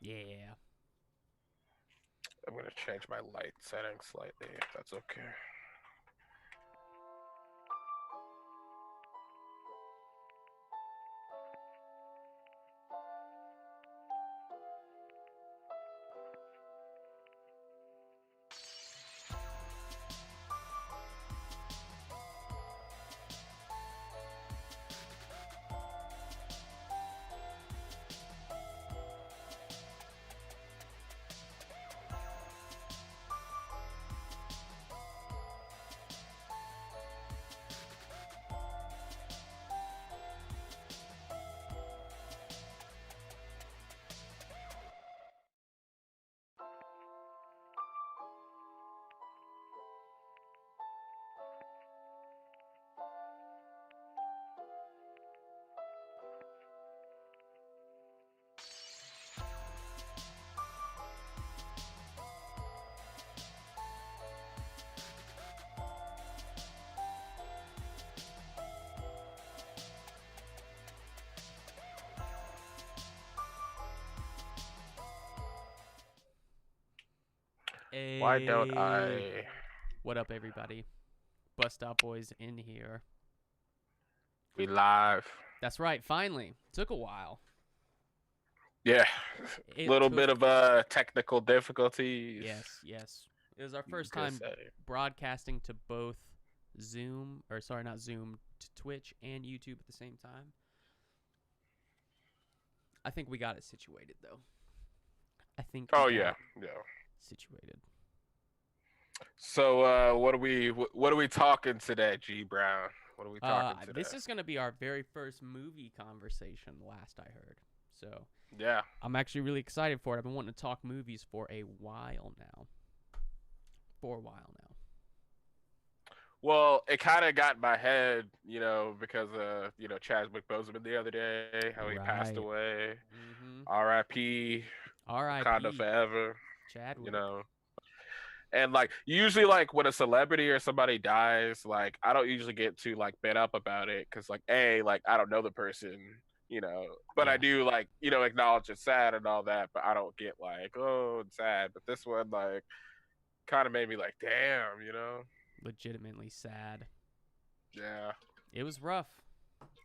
Yeah. I'm gonna change my light settings slightly, if that's okay. Why don't Hey. I? What up, everybody? Bus Stop Boys in here. We live. That's right. Finally, took a while. Yeah, It little bit took. of technical difficulties. Yes. It was our You first could time say. broadcasting to both Zoom, or sorry, not Zoom, to Twitch and YouTube at the same time. I think we got it situated, though. I think we Oh got yeah, it yeah. situated. So what are we talking today, G Brown? What are we talking today? This is gonna be our very first movie conversation. Last I heard, so Yeah. I'm actually really excited for it. I've been wanting to talk movies for a while now. For a while now. Well, it kind of got in my head, because Chadwick Boseman the other day, how he passed Right. away. Mm-hmm. R.I.P. Wakanda R.I.P. forever. You Chadwick. know, and like usually like when a celebrity or somebody dies, like I don't usually get too like bent up about it because like like I don't know the person, but I Yeah. do like acknowledge it's sad and all that, but I don't get like, oh, it's sad. But this one like kind of made me like, damn, Legitimately sad. yeah. It was rough.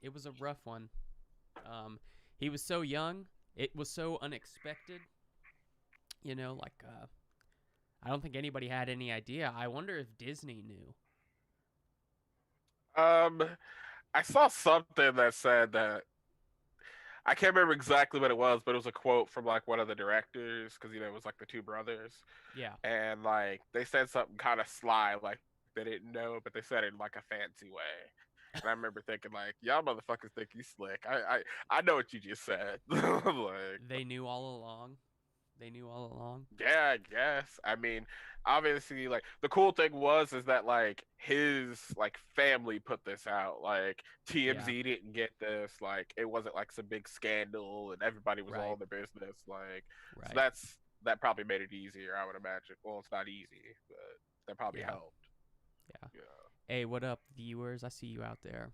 It was a rough one. Um, he was so young. It was so unexpected. I don't think anybody had any idea. I wonder if Disney knew. um I saw something that said that I can't remember exactly what it was, but it was a quote from like one of the directors because it was like the two brothers, Yeah. and like they said something kind of sly, like they didn't know, but they said it in like a fancy way. And I remember thinking like, y'all motherfuckers think you slick. I know what you just said. Like, They knew all along. They knew all along. yeah, I guess. I mean, obviously, like the cool thing was is that like his like family put this out. Like Yeah. TMZ didn't get this. Like it wasn't like some big scandal, and everybody was all Right. in the business. Like so Right. that probably made it easier. I would imagine. Well, it's not easy, but that probably Yeah. helped. Yeah. Yeah, Hey, what up, viewers? I see you out there.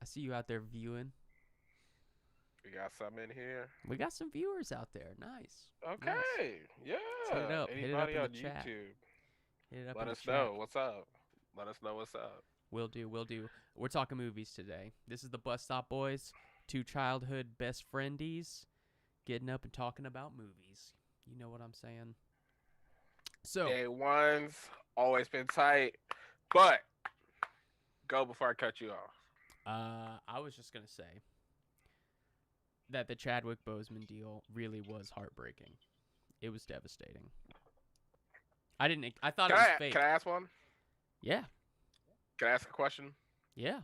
I see you out there viewing. we got some in here. We got some viewers out there. Nice. Nice. Okay, Let's hit it yeah. up. Hit it up Anybody in the on chat. YouTube? Hit it up Let in the us chat. know what's up. Let us know what's up. Will do. Will do. We're talking movies today. This is the Bus Stop Boys, two childhood best friendies, getting up and talking about movies. You know what I'm saying? So, Day one's always been tight, but go before I cut you off. I was just gonna say that the Chadwick Boseman deal really was heartbreaking. It was devastating. I didn't. I thought Can it was I can fake. I ask one? Yeah. Can I ask a question? Yeah.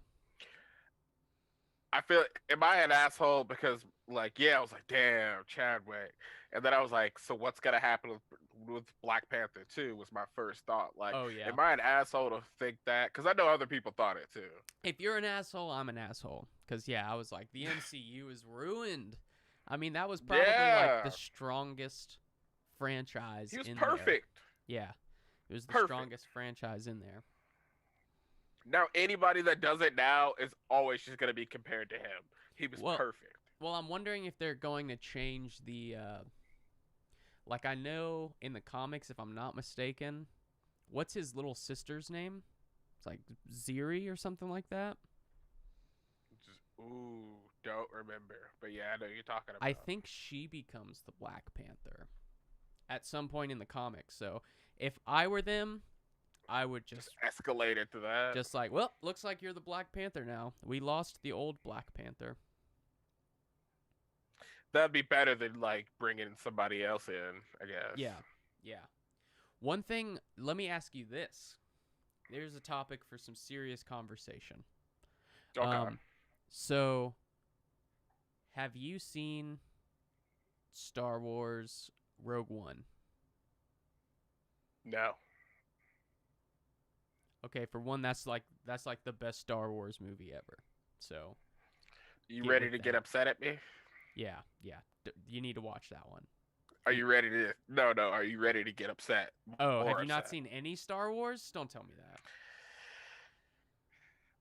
I feel am I an asshole because like I was like damn Chadwick, and then I was like so what's gonna happen with Black Panther 2 was my first thought. Like Oh yeah. am I an asshole to think that? Because I know other people thought it too. If you're an asshole, I'm an asshole. Cause yeah, I was like, the MCU is ruined. I mean, that was probably like the Yeah, strongest franchise he was in there. perfect, Yeah, it was the perfect. strongest franchise in there. Now anybody that does it now is always just gonna be compared to him. He was Well, perfect. well, I'm wondering if they're going to change Like, I know in the comics, if I'm not mistaken, what's his little sister's name? It's like Ziri or something like that. Ooh, don't remember. But yeah, I know you're talking I about. think she becomes the Black Panther at some point in the comics. So if I were them, I would Just escalated to that. just like, well, looks like you're the Black Panther now. We lost the old Black Panther. That'd be better than like bringing somebody else in, I guess. Yeah, yeah. One thing, let me ask you this. There's a topic for some serious conversation. Okay. So have you seen Star Wars Rogue One? No. Okay, for one, that's like the best Star Wars movie ever. So You get ready with to get that. upset at me? Yeah, yeah. You need to watch that one. Are you ready to? No, no. Are you ready to get upset? Oh, have More you not upset. seen any Star Wars? Don't tell me that.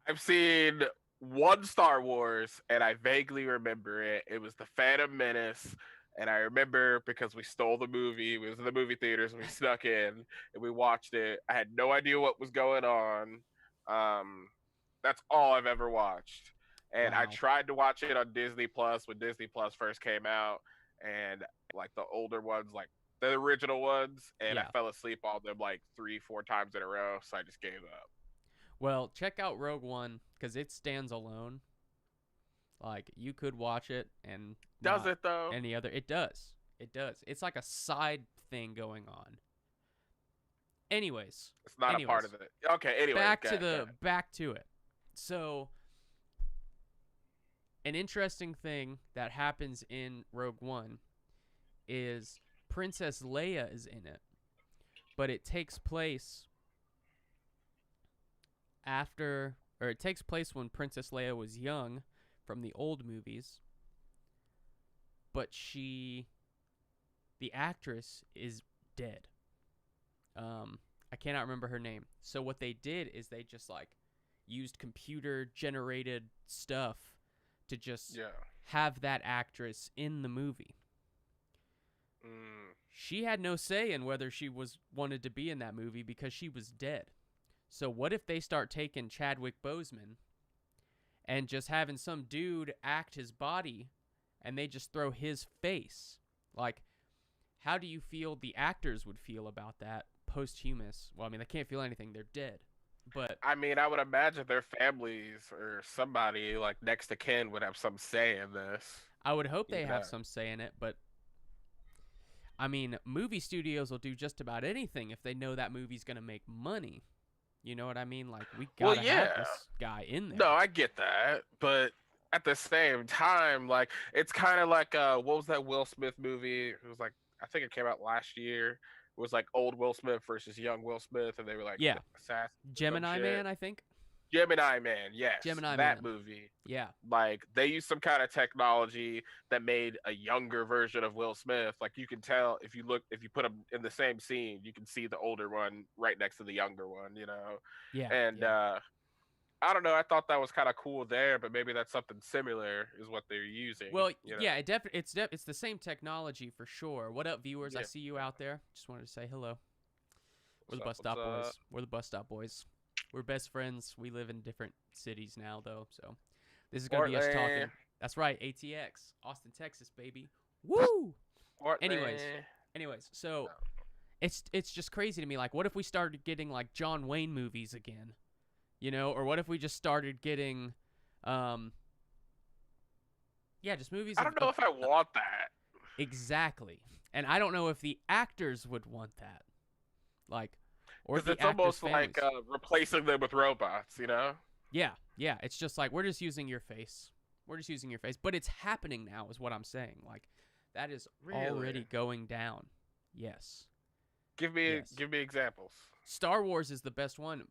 I've seen one Star Wars, and I vaguely remember it. It was the Phantom Menace, and I remember because we stole the movie. We was in the movie theaters, and we snuck in, and we watched it. I had no idea what was going on. Um, that's all I've ever watched. And I Wow. tried to watch it on Disney Plus when Disney Plus first came out, and like the older ones, like the original ones, and I Yeah. fell asleep on them like 3, 4 times in a row, so I just gave up. Well, check out Rogue One because it stands alone. Like you could watch it and Does not it though? any other. It does. It does. It's like a side thing going on. Anyways, It's not a part anyways, of it. Okay, anyways, back go to ahead, go the ahead. back to it. So, an interesting thing that happens in Rogue One is Princess Leia is in it, but it takes place after, or it takes place when Princess Leia was young from the old movies, but the actress is dead. I cannot remember her name. So what they did is they just like used computer generated stuff to just Yeah. have that actress in the movie. Mm. She had no say in whether she was wanted to be in that movie because she was dead. So what if they start taking Chadwick Boseman and just having some dude act his body and they just throw his face? Like, how do you feel the actors would feel about that posthumous? Well, I mean, they can't feel anything. They're dead. But I mean, I would imagine their families or somebody like next to kin would have some say in this. I would hope they You have know? some say in it. But, I mean, movie studios will do just about anything if they know that movie's going to make money. You know what I mean? Like, we Well, got to have yeah. this guy in No, there. I get that, but at the same time, like it's kind of like what was that Will Smith movie? It was like I think it came out last year. It was like old Will Smith versus young Will Smith, and they were like Yeah. assassins or some Gemini shit. Man, I think. Gemini Man, yes, Gemini that Man. movie. Yeah. Like they used some kind of technology that made a younger version of Will Smith. Like you can tell if you put them in the same scene, you can see the older one right next to the younger one, you know. Yeah. And Yeah. I don't know, I thought that was kind of cool there, but maybe that's something similar is what they're using, Well, you know. yeah, it's the same technology for sure. What up, viewers? I Yeah. see you out there. Just wanted to say hello. We're What's the up? Bus What's Stop Boys. up? We're the Bus Stop Boys. We're best friends. We live in different cities now, though. So this is gonna be us Portland. talking. That's right, ATX, Austin, Texas, baby. Woo! Portland. Anyways, so No. it's just crazy to me. Like, what if we started getting like John Wayne movies again? You know, or what if we just started getting, yeah, just movies I don't know if I want that. exactly. And I don't know if the actors would want that, like, or if Because the it's actors' almost like families. replacing them with robots, you know? Yeah, yeah. It's just like we're just using your face. We're just using your face, but it's happening now, is what I'm saying. Like, that is already Really? going down. Yes, Give me yes. give me examples. Star Wars is the best one.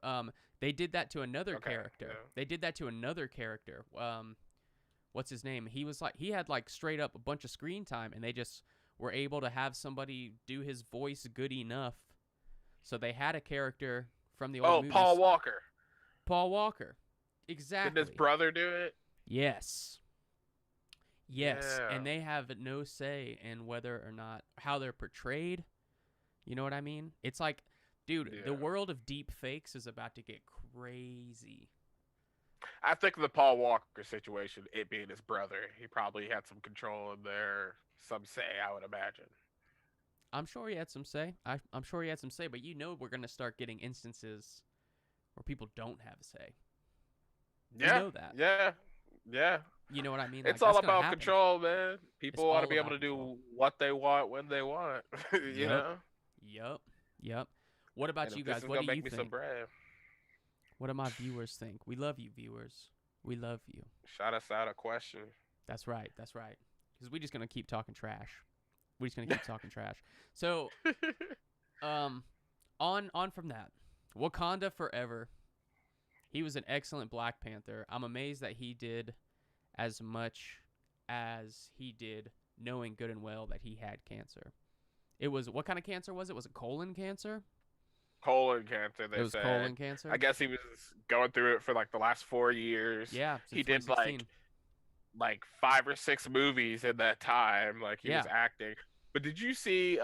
They did that to another Okay. character. Yeah. They did that to another character. What's his name? He had like straight up a bunch of screen time, and they just were able to have somebody do his voice good enough. So they had a character from the old Oh, movies. Paul Walker. Paul Walker. Didn't his Exactly. brother do it? Yes. Yes, Yeah, and they have no say in whether or not how they're portrayed. You know what I mean? It's like, dude, the yeah. world of deep fakes is about to get crazy. I think the Paul Walker situation, it being his brother, he probably had some control in there. Some say, I would imagine. I'm sure he had some say. I'm sure he had some say, but you know we're gonna start getting instances where people don't have a say. You Yeah, know that. yeah, yeah. You know what I mean? It's Like all that's gonna about happen. control, man. It's People want to all be able about to control. do what they want when they want. you Yep. know. Yep. Yep. What And about you if this guys? is What gonna do you make me some think? bread, What do my viewers think? We love you, viewers. We love you. shout us out a question. That's right. That's right. Because we're just gonna keep talking trash. We're just gonna keep talking trash. So, um, on from that, Wakanda Forever. He was an excellent Black Panther. I'm amazed that he did as much as he did, knowing good and well that he had cancer. It was, what kind of cancer was it? Was it colon cancer? Colon cancer, It they was said. colon I cancer. guess he was going through it for like the last 4 years. Yeah, since He did 2016. like 5 or 6 movies in that time. Like he was Yeah, acting. But did you see?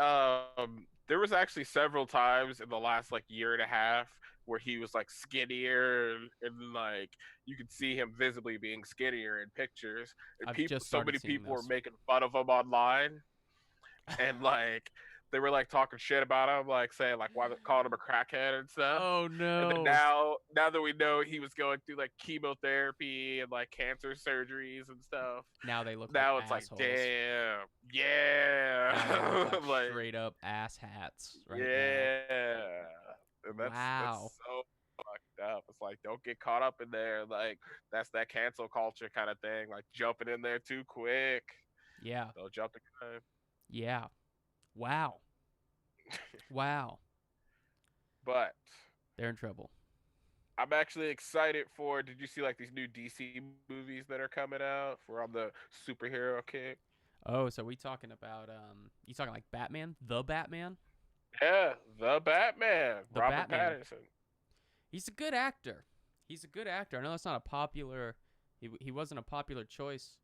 There was actually several times in the last like year and a half where he was like skinnier and like you could see him visibly being skinnier in pictures. And I've people, just so started many seeing people were those. making fun of him online, and like they were like talking shit about him, like saying like why they called him a crackhead and stuff. Oh And then no! now that we know he was going through like chemotherapy and like cancer surgeries and stuff, Now they look like now it's like assholes. damn, Now they look yeah, like like straight up ass hats right now. yeah, and that's Wow. so fucked up. It's like don't get caught up in there. Like that's that cancel culture kind of thing. Like jumping in there too quick. Yeah. Don't jump the gun. Yeah. Wow. Wow. But They're in trouble. I'm actually excited for. Did you see like these new DC movies that are coming out? We're on the superhero kick. Oh, so we talking about you talking like Batman? The Batman? Yeah, the Batman, The Robert Batman. Pattinson. He's a good actor. He's a good actor. I know that's not a popular he wasn't a popular choice,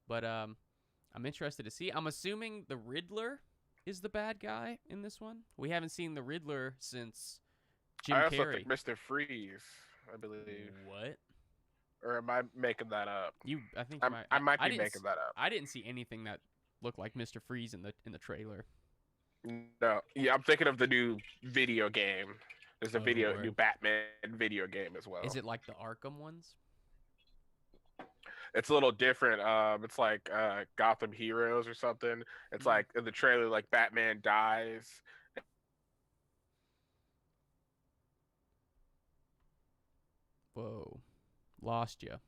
but I'm interested to see. I'm assuming the Riddler is the bad guy in this one. We haven't seen the Riddler since Jim I also Carrey. think Mr. Freeze, I believe. What? Or am I making that up? I think you might. I might I be didn't. making that up. I didn't see anything that looked like Mr. Freeze in the trailer. No, yeah, I'm thinking of the new video game. There's a Oh, new word. Batman video game as well. Is it like the Arkham ones? It's a little different. It's like Gotham Heroes or something. It's Hmm. like in the trailer, like Batman dies. Whoa, lost you.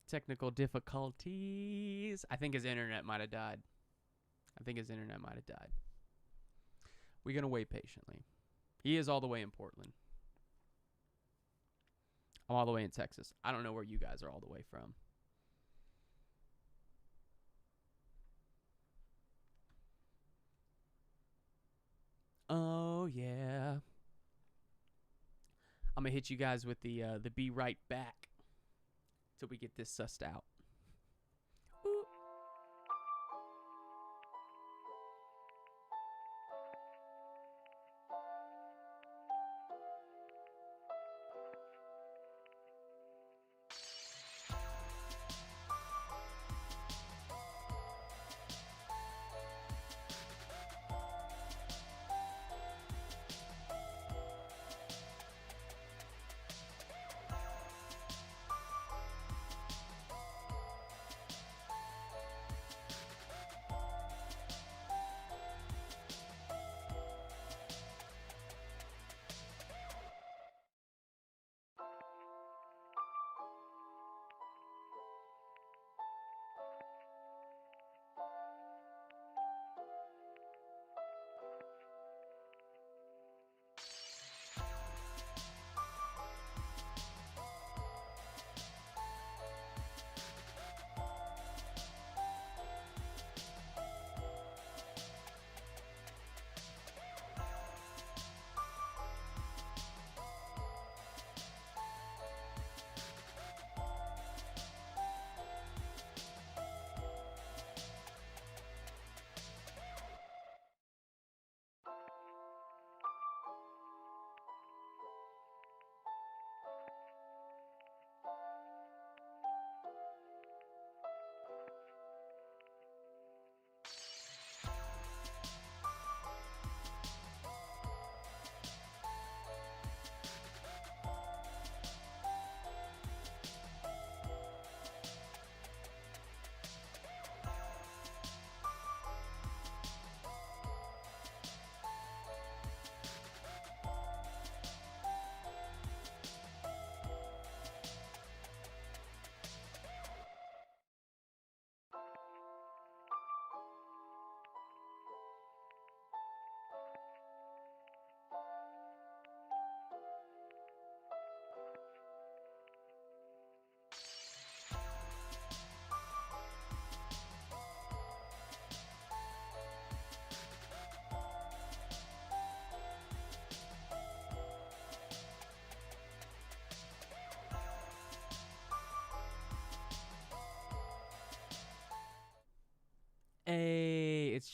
Technical difficulties. I think his internet might have died. We're gonna wait patiently. He is all the way in Portland. I'm all the way in Texas. I don't know where you guys are all the way from. Oh yeah. I'm gonna hit you guys with the be right back till we get this sussed out. Ooh.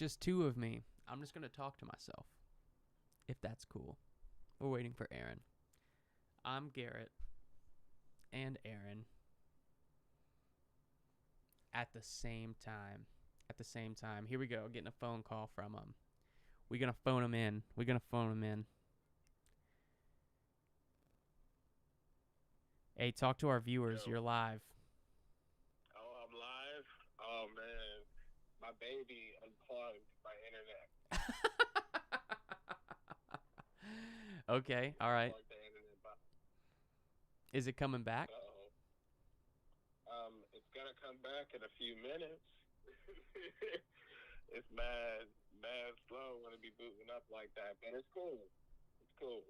just two of me. I'm just going to talk to myself, if that's cool. We're waiting for Aaron. I'm Garrett and Aaron at the same time. Here we go, getting a phone call from him. We're going to phone him in. Hey, talk to our viewers. Yo. You're live. Oh, I'm live? Oh, man. My baby unplugged my internet. Okay, all right. Unplugged the internet box. Is it coming back? It's going to come back in a few minutes. It's mad slow when it be booting up like that, but it's cool. It's cool.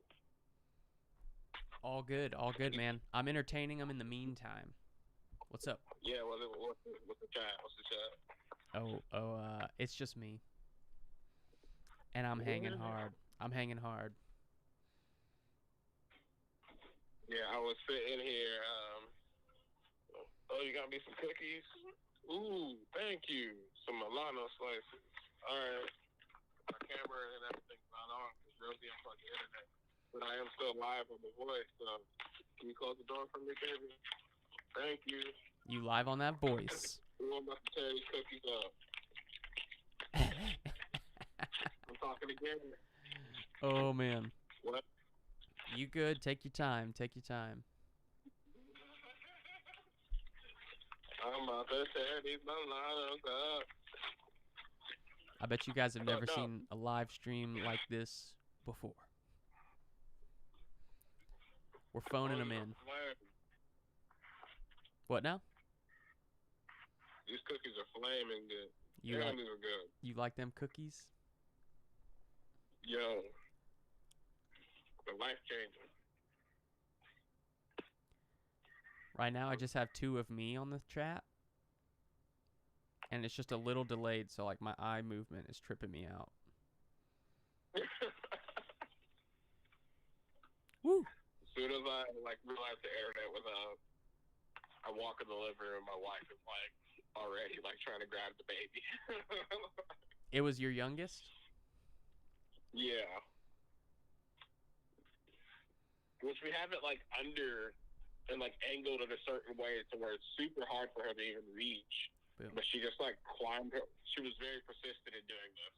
All good, man. I'm entertaining them in the meantime. What's up? Yeah, what's the chat? What's the chat? It's just me. And I'm hanging hard. Yeah, I was sitting here. You got me some cookies? Ooh, thank you. Some Milano slices. All right. My camera and everything's not on because Rosie unplugged the internet. But I am still live on The Voice, so can you close the door for me, baby? Thank you. You live on that voice. Ooh, I'm about to tear these cookies up. I'm talking again. Oh, man. What? You good? Take your time. I'm about to tear these Milanos up. I bet you guys have never seen a live stream like this before. We're phoning them in. What now? These cookies are flaming good. You Damn, these are good. You like them cookies? Yo. They're life-changing. Right now, I just have two of me on the chat. And it's just a little delayed, so like my eye movement is tripping me out. Woo! As soon as I realized the internet was out, I walk in the living room. My wife is already trying to grab the baby. It was your youngest? Yeah. Which we have it under and angled in a certain way to where it's super hard for her to even reach. Boom. But she just climbed her. She was very persistent in doing this.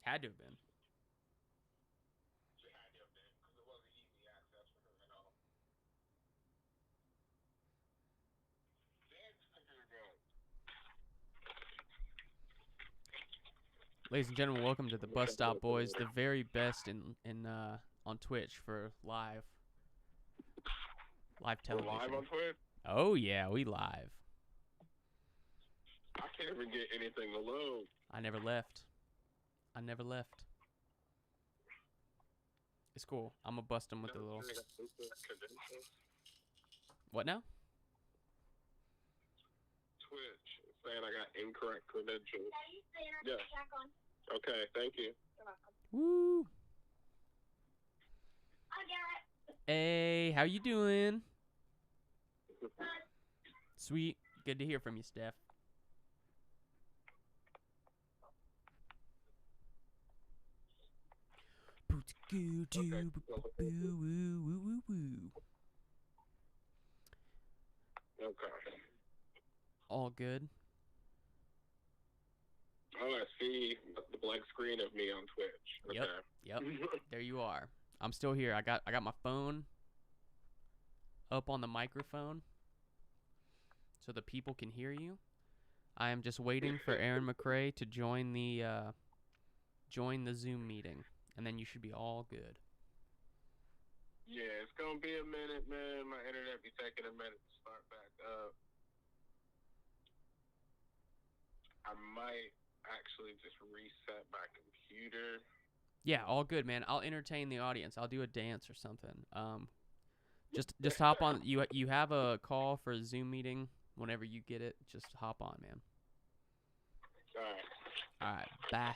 Had to have been. She had to have been because it wasn't easy access for her at all. Ladies and gentlemen, welcome to the Bus Stop Boys, the very best on Twitch for live television. We're live on Twitch? Oh yeah, we live. I can't even get anything to load. I never left. It's cool. I'm gonna bust them with a little. What now? Twitch saying I got incorrect credentials. Yeah. Okay, thank you. You're welcome. Woo! I got it. Hey, how you doing? Sweet. Good to hear from you, Steph. Okay. All good. Oh, I see the blank screen of me on Twitch. Okay. Yep. There you are. I'm still here. I got my phone up on the microphone so the people can hear you. I am just waiting for Aaron McRae to join the Zoom meeting, and then you should be all good. Yeah, it's gonna be a minute, man. My internet be taking a minute to start back up. I might actually just reset my computer. Yeah, all good, man. I'll entertain the audience. I'll do a dance or something. Just hop on. You have a call for a Zoom meeting whenever you get it. Just hop on, man. All right. Bye.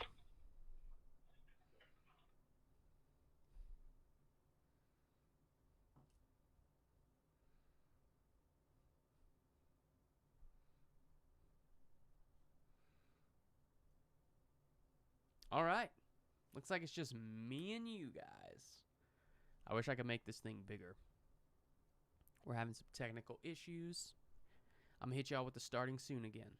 All right. Looks like it's just me and you guys. I wish I could make this thing bigger. We're having some technical issues. I'm going to hit y'all with the starting soon again.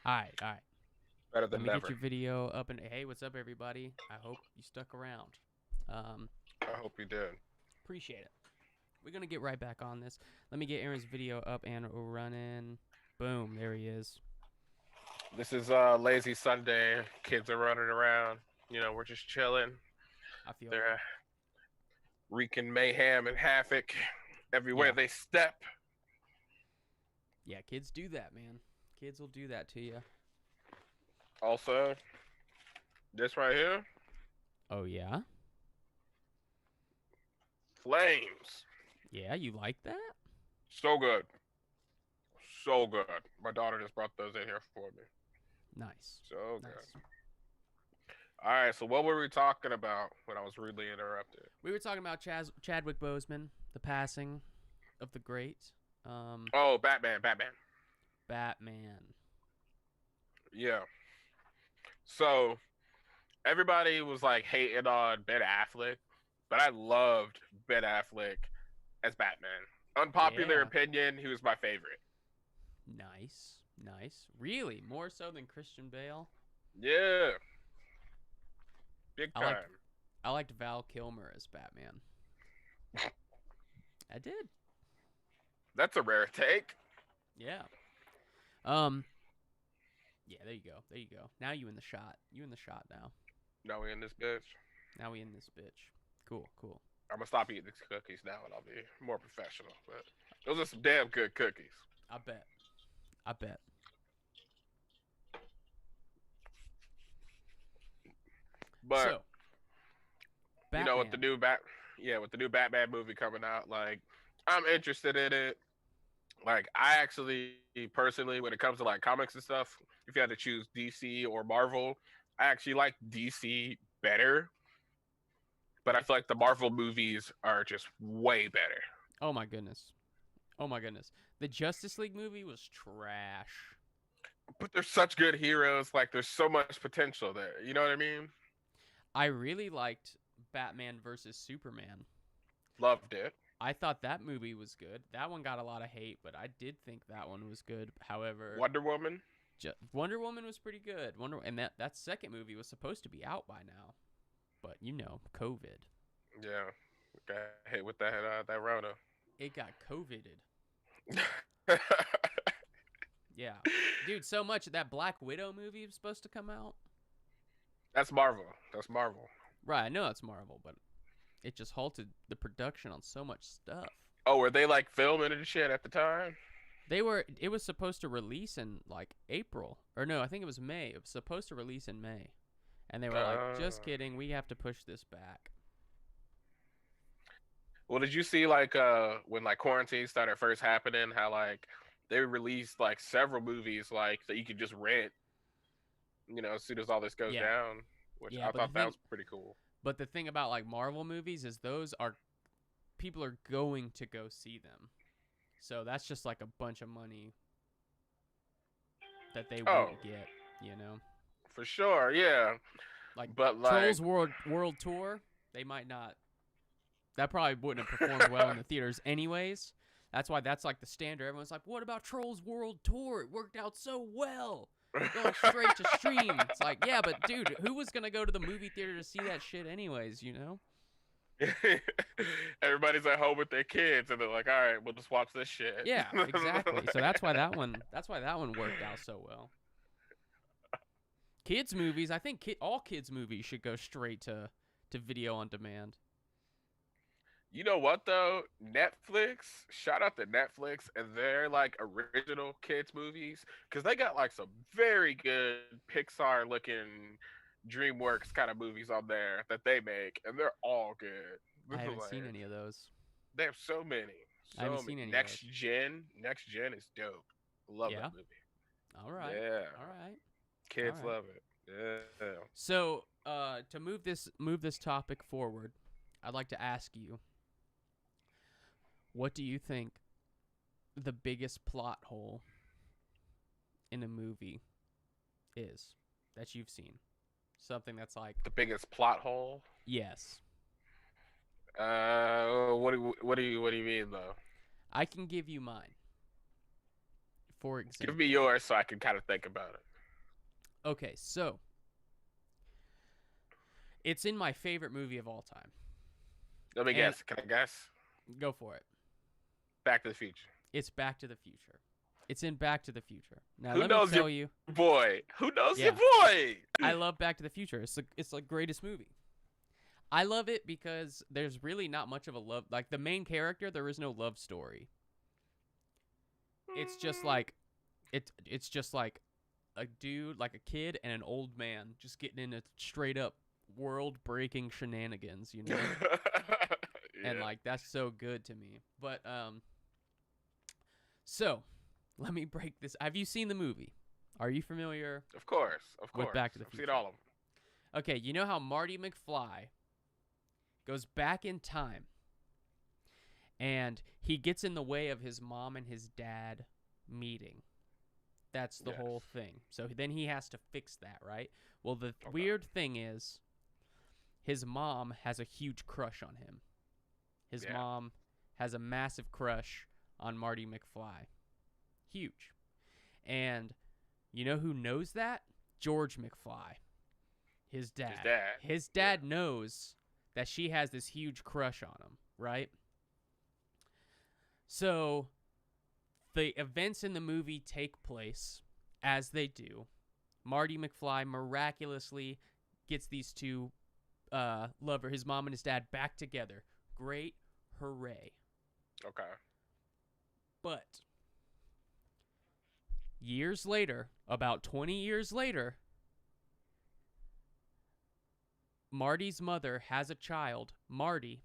All right, all right. Better Let than me get never. your video up and hey, what's up, everybody? I hope you stuck around. I hope you did. Appreciate it. We're gonna get right back on this. Let me get Aaron's video up and running. Boom, there he is. This is lazy Sunday. Kids are running around. You know, we're just chilling. I feel They're wreaking mayhem and havoc everywhere Yeah. they step. yeah, kids do that, man. Kids will do that to you. Also, this right here, Oh yeah, flames. yeah, you like that? So good. So good. My daughter just brought those in here for me. Nice. So good. Nice. All right, so what were we talking about when I was rudely interrupted? We were talking about Chadwick Boseman, the passing of the great Oh, Batman. Batman. Yeah. So everybody was like hating on Ben Affleck, but I loved Ben Affleck as Batman. Unpopular Yeah. opinion, he was my favorite. Nice. Nice. Really? More so than Christian Bale? Yeah. Big I time. like- I liked Val Kilmer as Batman. I did. That's a rare take. Yeah. Yeah, there you go. There you go. Now you in the shot. You in the shot now. No, we in this bitch. Now we in this bitch. Cool, cool. I'm gonna stop eating these cookies now and I'll be more professional. But those are some damn good cookies. I bet. I bet. But So, you know, with the Batman. with the new Batman movie coming out, like I'm interested in it. Like I actually personally, when it comes to like comics and stuff, if you had to choose DC or Marvel, I actually like DC better. But I feel like the Marvel movies are just way better. Oh my goodness. Oh my goodness. The Justice League movie was trash. But they're such good heroes. Like there's so much potential there. You know what I mean? I really liked Batman versus Superman. Loved it. I thought that movie was good. That one got a lot of hate, but I did think that one was good. However, Wonder Woman. Wonder Woman was pretty good. And that second movie was supposed to be out by now, but you know, COVID. Yeah. Got hit with that Rona. It got COVIDed. Yeah, dude. So much that Black Widow movie was supposed to come out. That's Marvel. That's Marvel. Right, I know it's Marvel, but it just halted the production on so much stuff. Oh, were they like filming and shit at the time? It was supposed to release in like April. Or no, I think it was May. It was supposed to release in May. And they were like, just kidding, we have to push this back. Well, did you see like when like quarantine started first happening, how like they released like several movies like that you could just rent, you know, as soon as all this goes Yeah. down, which Yeah, I but thought the that thing- was pretty cool. But the thing about like Marvel movies is those are people are going to go see them. So that's just like a bunch of money that they won't get, you know. For sure, yeah. Like But like Trolls World Tour, they might not. That probably wouldn't have performed well in the theaters anyways. That's why that's like the standard. Everyone's like, "What about Trolls World Tour? It worked out so well, going straight to stream." It's like, yeah, but dude, who was gonna go to the movie theater to see that shit anyways? You know? everybody's at home with their kids and they're like, all right, we'll just watch this shit. Yeah, exactly. So that's why that one worked out so well. Kids movies, I think all kids movies should go straight to video on demand. You know what though? Netflix, shout out to Netflix and their like original kids movies, because they got like some very good Pixar looking DreamWorks kind of movies on there that they make, and they're all good. I haven't seen any of those. They have so many. I haven't So seen many. any of Next Gen is dope. Love Yeah? that movie. All right. Yeah. All right. Kids All right. love it. Yeah. So, to move this topic forward, I'd like to ask you, what do you think the biggest plot hole in a movie is that you've seen? Something that's like, The biggest plot hole. yes, What do you mean though? I can give you mine. For example, Give me yours so I can kind of think about it. Okay, so it's in my favorite movie of all time. Let me And- guess. Can I guess? Go for it. Back to the Future. It's Back to the Future. It's in Back to the Future. Now Who let knows me tell you, Boy, who knows your Yeah. boy? I love Back to the Future. It's the greatest movie. I love it because there's really not much of a love. Like the main character, there is no love story. It's just like, it's just like a dude, like a kid and an old man, just getting into straight up world breaking shenanigans, you know. And Yeah. like that's so good to me. But so let me break this. Have you seen the movie? Are you familiar? Of course. with Back to the I've Future. seen all of them. Okay, you know how Marty McFly goes back in time and he gets in the way of his mom and his dad meeting. That's the Yes. whole thing. So then he has to fix that, right? Well, the Okay. weird thing is his mom has a huge crush on him. His Yeah. mom has a massive crush on Marty McFly. Huge. And you know who knows that? George McFly. His dad. His dad knows that she has this huge crush on him, right? So the events in the movie take place as they do. Marty McFly miraculously gets these two his mom and his dad, back together. Great, hooray. Okay. But years later, about 20 years later, Marty's mother has a child, Marty,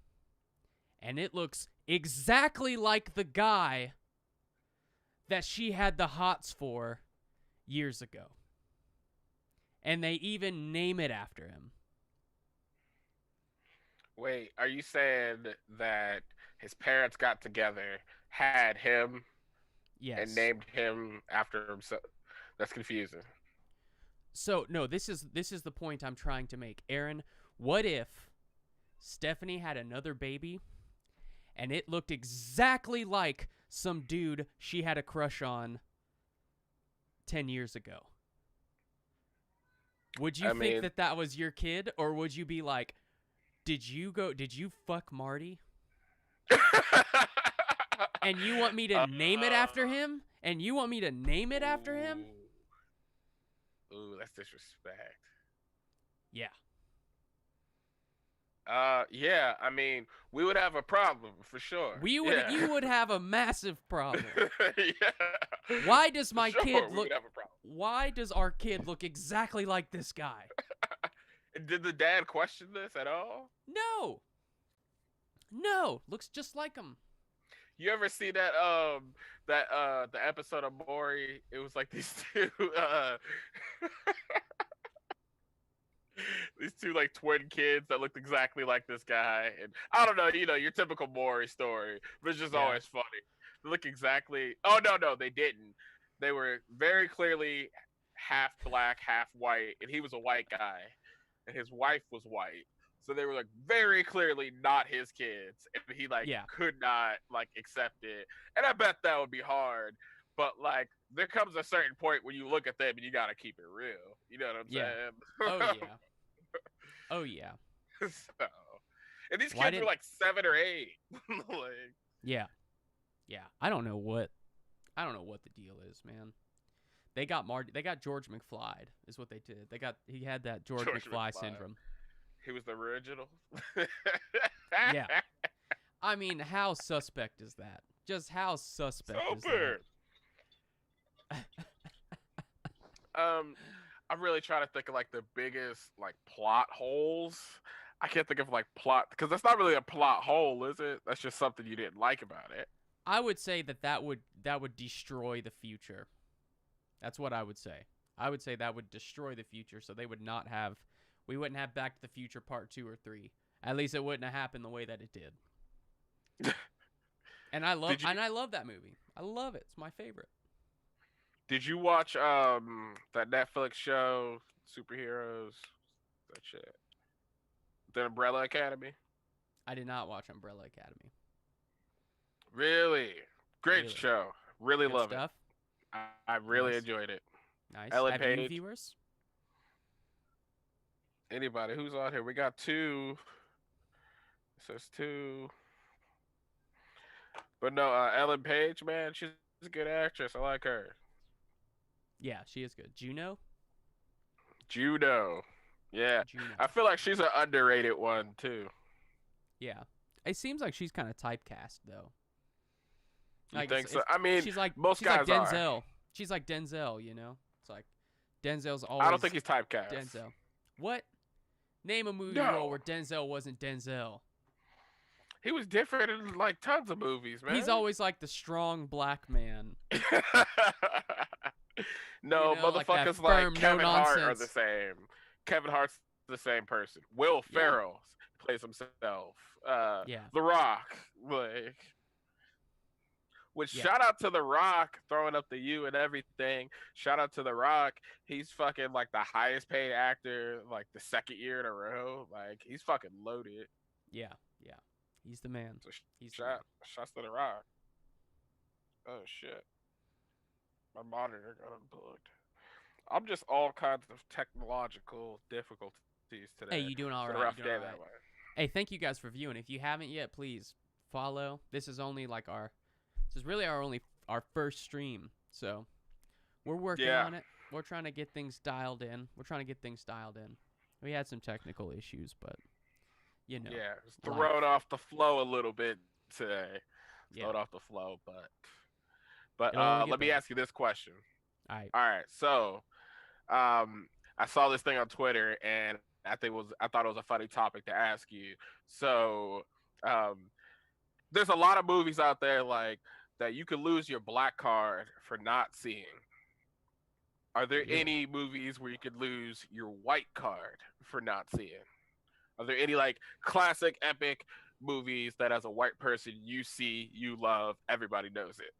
and it looks exactly like the guy that she had the hots for years ago. And they even name it after him. Wait, are you saying that his parents got together, had him, Yes. and named him after himself? That's confusing. So, no, this is the point I'm trying to make. Aaron, what if Stephanie had another baby and it looked exactly like some dude she had a crush on 10 years ago? Would you I think mean- that was your kid, or would you be like, did you fuck Marty? And you want me to name it after him? And you want me to name it after him? Ooh, that's disrespect. Yeah. Yeah, I mean, we would have a problem for sure. You would have a massive problem. Yeah. Why does my Sure, kid we look would have a problem. Why does our kid look exactly like this guy? Did the dad question this at all? No. No, looks just like him. You ever see that the episode of Maury? It was like these two these two like twin kids that looked exactly like this guy, and I don't know, your typical Maury story, but it's just Yeah. always funny. They look exactly. Oh no, they didn't. They were very clearly half black, half white, and he was a white guy, and his wife was white. So they were like very clearly not his kids, and he Yeah. could not accept it. And I bet that would be hard. But there comes a certain point when you look at them and you gotta keep it real. You know what I'm Yeah. saying? Oh yeah. Oh yeah. So, and these Why kids didn't- were like 7 or 8. Yeah. Yeah. I don't know what the deal is, man. They got George McFly is what they did. He had that George George McFly McFly. syndrome. He was the original. Yeah. I mean, how suspect is that? Just how suspect is that? Super. I'm really trying to think of the biggest plot holes. I can't think of plot, because that's not really a plot hole, is it? That's just something you didn't like about it. I would say that would destroy the future. That's what I would say. I would say that would destroy the future, so we wouldn't have Back to the Future Part 2 or 3. At least it wouldn't have happened the way that it did. And I love that movie. I love it. It's my favorite. Did you watch that Netflix show, Superheroes? That shit. The Umbrella Academy? I did not watch Umbrella Academy. Really? Great Really? show. Really Good love stuff. it. I really Nice. enjoyed it. Nice. Ellen Have you Page. viewers? Anybody who's on here? We got two. It says two. But no, Ellen Page, man, she's a good actress. I like her. Yeah, she is good. Juno. Juno. Yeah. Juno. I feel like she's an underrated one too. Yeah. It seems like she's kind of typecast though. You think so? I mean, she's like most she's guys like are. Denzel. She's like Denzel, you know. It's like Denzel's always. I don't think he's typecast. Denzel. What? Name a movie No. role where Denzel wasn't Denzel. He was different in like tons of movies, man. He's always like the strong black man. No, You know, like that motherfuckers firm, like no Kevin Hart are nonsense. the same. Kevin Hart's the same person. Will Yeah. Ferrell plays himself. Yeah. The Rock, like. Which Yeah. shout out to The Rock throwing up the U and everything. Shout out to The Rock. He's fucking like the highest paid actor like the second year in a row. Like he's fucking loaded. Yeah. Yeah. He's the man. So He's the man. shouts to The Rock. Oh shit. My monitor got unplugged. I'm just all kinds of technological difficulties today. Hey, you doing all It's right? a rough You day doing all that right? way. Hey, thank you guys for viewing. If you haven't yet, please follow. This is only like this is really our first stream. So we're working Yeah. on it. We're trying to get things dialed in. We had some technical issues, but you know. Yeah, it's life. thrown off the flow a little bit today. Yeah. Thrown off the flow, but It'll only get let me better. ask you this question. All right. All right, so I saw this thing on Twitter and I thought it was a funny topic to ask you. So there's a lot of movies out there like that you could lose your black card for not seeing. Are there Really? any movies where you could lose your white card for not seeing? Are there any like classic epic movies that as a white person you see, you love, everybody knows it?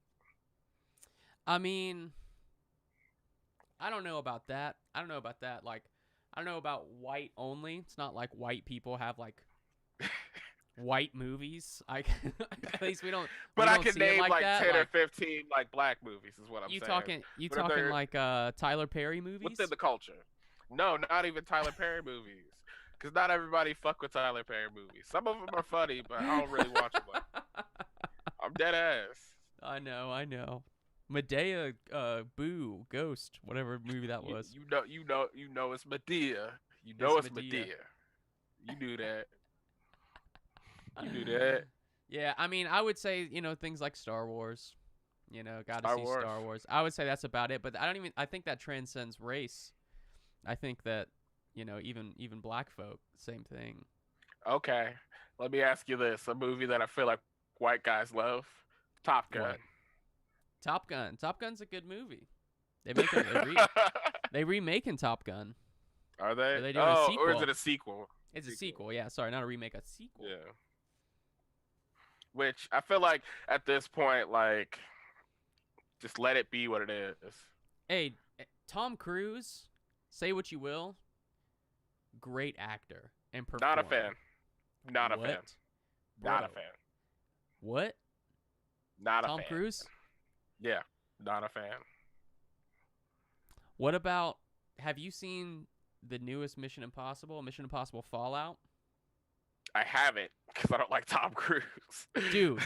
I mean, I don't know about that. Like, I don't know about white only. It's not like white people have like white movies. At least we don't. But we I don't can see it name like that. 10 or Like, 15 like black movies is what I'm you saying. talking But if they're- like Tyler Perry movies? Within the culture. No, not even Tyler Perry movies. Because not everybody fuck with Tyler Perry movies. Some of them are funny, but I don't really watch them. Like, I'm dead ass. I know. Medea, Boo, Ghost, whatever movie that was. You know it's Medea. You know it's Medea. Medea. You knew that. You knew that. Yeah, I mean, I would say, things like Star Wars. Gotta Star see Wars. Star Wars. I would say that's about it, but I think that transcends race. I think that, even black folk, same thing. Okay. Let me ask you this. A movie that I feel like white guys love. Top Gun. What? Top Gun. Top Gun's a good movie. They remaking Top Gun. Are they? Are they doing a Or is sequel? it a sequel? It's a sequel, yeah. Sorry, not a remake, a sequel. Yeah. Which I feel like at this point, like, just let it be what it is. Hey, Tom Cruise, say what you will, great actor and performer. Not a fan. Not a What? fan. Not a Bro. fan. What? Not a Tom fan. Cruise? Yeah, not a fan. What about, have you seen the newest Mission Impossible Fallout? I haven't because I don't like Tom Cruise. Dude,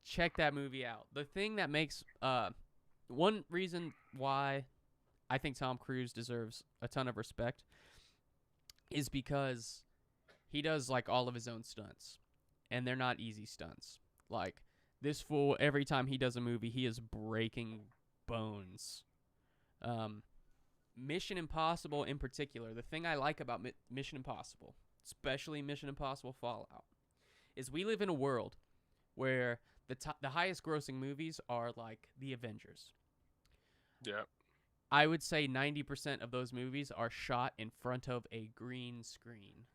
check that movie out. The thing that makes, one reason why I think Tom Cruise deserves a ton of respect is because he does like all of his own stunts, and they're not easy stunts. Like, this fool, every time he does a movie, he is breaking bones. Mission Impossible in particular, the thing I like about Mission Impossible, especially Mission Impossible Fallout, is we live in a world where the highest grossing movies are like the Avengers. Yeah. I would say 90% of those movies are shot in front of a green screen.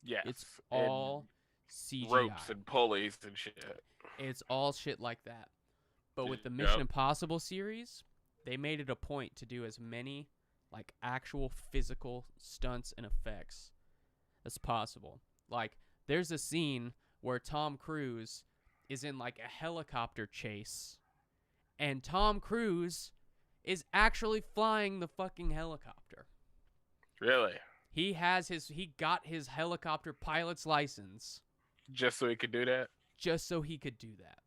Yes. It's and all CGI. ropes and pulleys and shit. It's all shit like that. But with the Yep. Mission Impossible series, they made it a point to do as many like actual physical stunts and effects as possible. Like, there's a scene where Tom Cruise is in like a helicopter chase, and Tom Cruise is actually flying the fucking helicopter. Really? He got his helicopter pilot's license Just so he could do that. just so he could do that.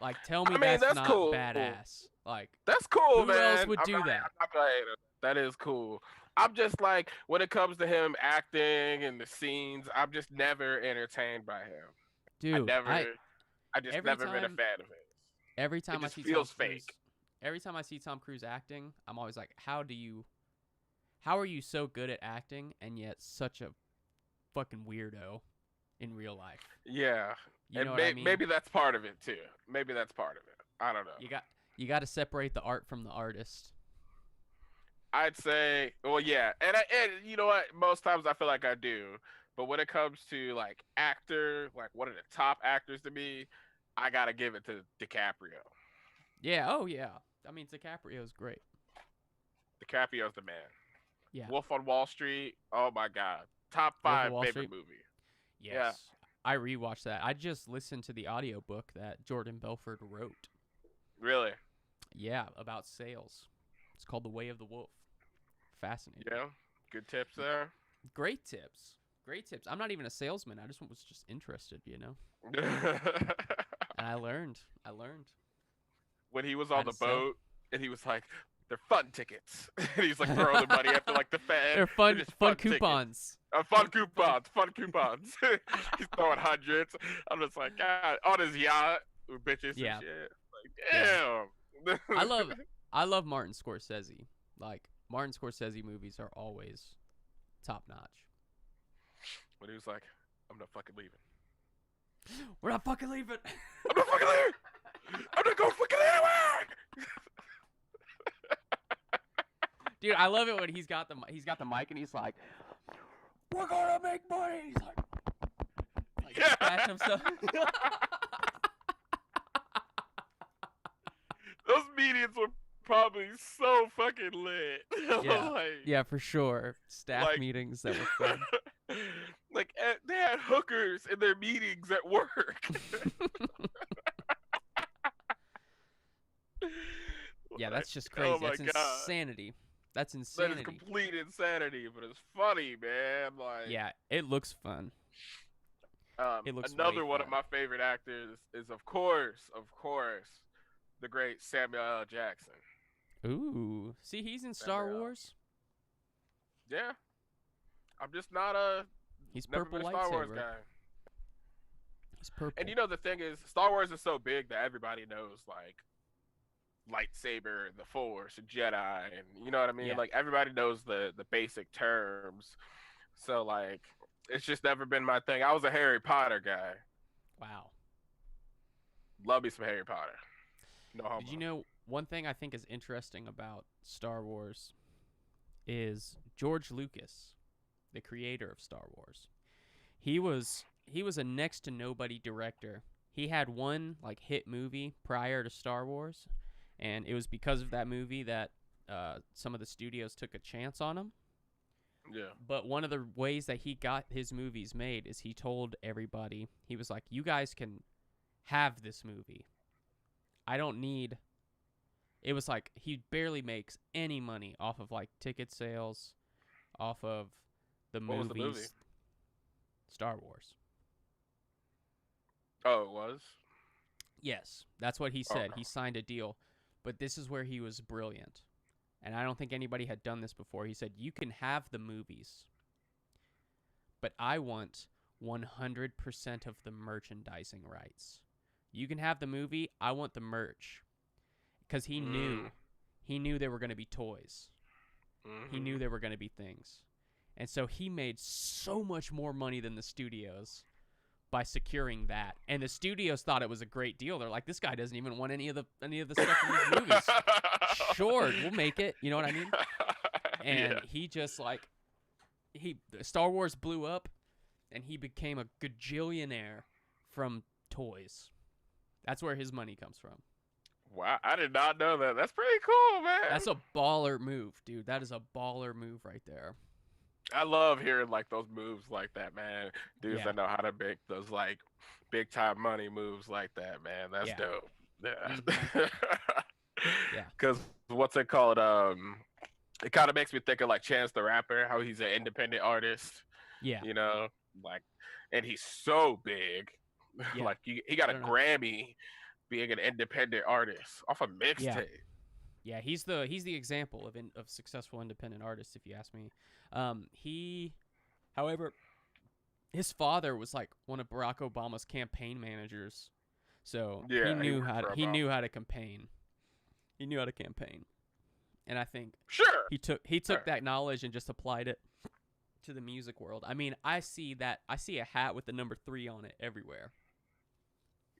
Like, tell me I mean, that's that's not cool. badass. Like, That's cool, Who man. else would do that? I'm not gonna hate it. That is cool. I'm just like, when it comes to him acting and the scenes, I'm just never entertained by him. dude, I just every never been a time- fan of his. every time I just see feels Tom Cruise, fake. every time I see Tom Cruise acting, I'm always like, how are you so good at acting and yet such a fucking weirdo in real life? Yeah, You know and what I mean? maybe that's part of it too. Maybe that's part of it. I don't know. You got to separate the art from the artist. I'd say, well, yeah, and you know what? Most times I feel like I do, but when it comes to like actor, like one of the top actors to me, I gotta give it to DiCaprio. Yeah, oh yeah. I mean, DiCaprio's great. DiCaprio's the man. Yeah. Wolf on Wall Street. Oh my god, top Wolf of 5 Wall favorite Street? movie. Yes. Yeah. I rewatched that. I just listened to the audiobook that Jordan Belfort wrote. Really? Yeah, about sales. It's called The Way of the Wolf. Fascinating. Yeah. Good tips there. Great tips. Great tips. I'm not even a salesman. I just was just interested, you know. And I learned. When he was How on to the sell. boat and he was like, "They're fun tickets," and he's like throwing the money after like the Fed. They're fun just tickets. coupons. Fun coupons. He's throwing hundreds. I'm just like, God, on his yacht with bitches Yeah. and shit. Like, damn. I love Martin Scorsese. Like, Martin Scorsese movies are always top notch. When he was like, "I'm not fucking leaving. We're not fucking leaving. I'm not fucking leaving. I'm not going fucking anywhere." Dude, I love it when he's got the mic and he's like, "We're gonna make money." He's like Yeah. bashing himself. Those meetings were probably so fucking lit. Yeah. Like, Yeah, for sure. Staff Like- meetings that were fun. like they had hookers in their meetings at work. Yeah, that's just Oh crazy. my That's God. insanity. That's That is insanity. complete insanity, but it's funny, man. Like, Yeah, it looks fun. It looks another way one of fun. my favorite actors is, of course, the great Samuel L. Jackson. Ooh. See, he's in Star Samuel. Wars. Yeah, I'm just not a He's never purple been a Star Wars lightsaber. guy. He's purple. And you know the thing is, Star Wars is so big that everybody knows like lightsaber, and the Force, and Jedi, and you know what I mean. Yeah. Like everybody knows the basic terms. So like, it's just never been my thing. I was a Harry Potter guy. Wow. Love me some Harry Potter. No homo. Did you know one thing I think is interesting about Star Wars is George Lucas, the creator of Star Wars. He was a next to nobody director. He had one like hit movie prior to Star Wars, and it was because of that movie that some of the studios took a chance on him. Yeah. But one of the ways that he got his movies made is he told everybody, he was like, "You guys can have this movie. I don't need." It was like he barely makes any money off of like ticket sales, off of the What was movies. the movie? Star Wars. Oh, it was. Yes, that's what he said. Okay. He signed a deal. But this is where he was brilliant. And I don't think anybody had done this before. He said, "You can have the movies, but I want 100% of the merchandising rights. You can have the movie, I want the merch." Because he knew there were going to be toys. He knew there were going to be things. And so he made so much more money than the studios by securing that. And the studios thought it was a great deal. They're like, "This guy doesn't even want any of the stuff in his movies. Sure, we'll make it." You know what I mean? And Yeah. he just like Star Wars blew up and he became a gajillionaire from toys. That's where his money comes from. Wow, I did not know that. That's pretty cool, man. That's a baller move, dude. That is a baller move right there. I love hearing like those moves like that, man. Dudes Yeah. that know how to make those like big time money moves like that, man. That's Yeah. dope. Yeah. Yeah. Because what's it called? it kind of makes me think of like Chance the Rapper, how he's an independent artist, Yeah, you know, like, and he's so big, yeah. like he got I a don't know. Grammy being an independent artist off a Yeah, mixtape. yeah. He's the example of successful independent artists, if you ask me. He, however, his father was like one of Barack Obama's campaign managers, so Yeah, he worked for he Obama. knew how to campaign. He knew how to campaign, and I think Sure, he took sure. that knowledge and just applied it to the music world. I mean, I see a hat with the number 3 on it everywhere.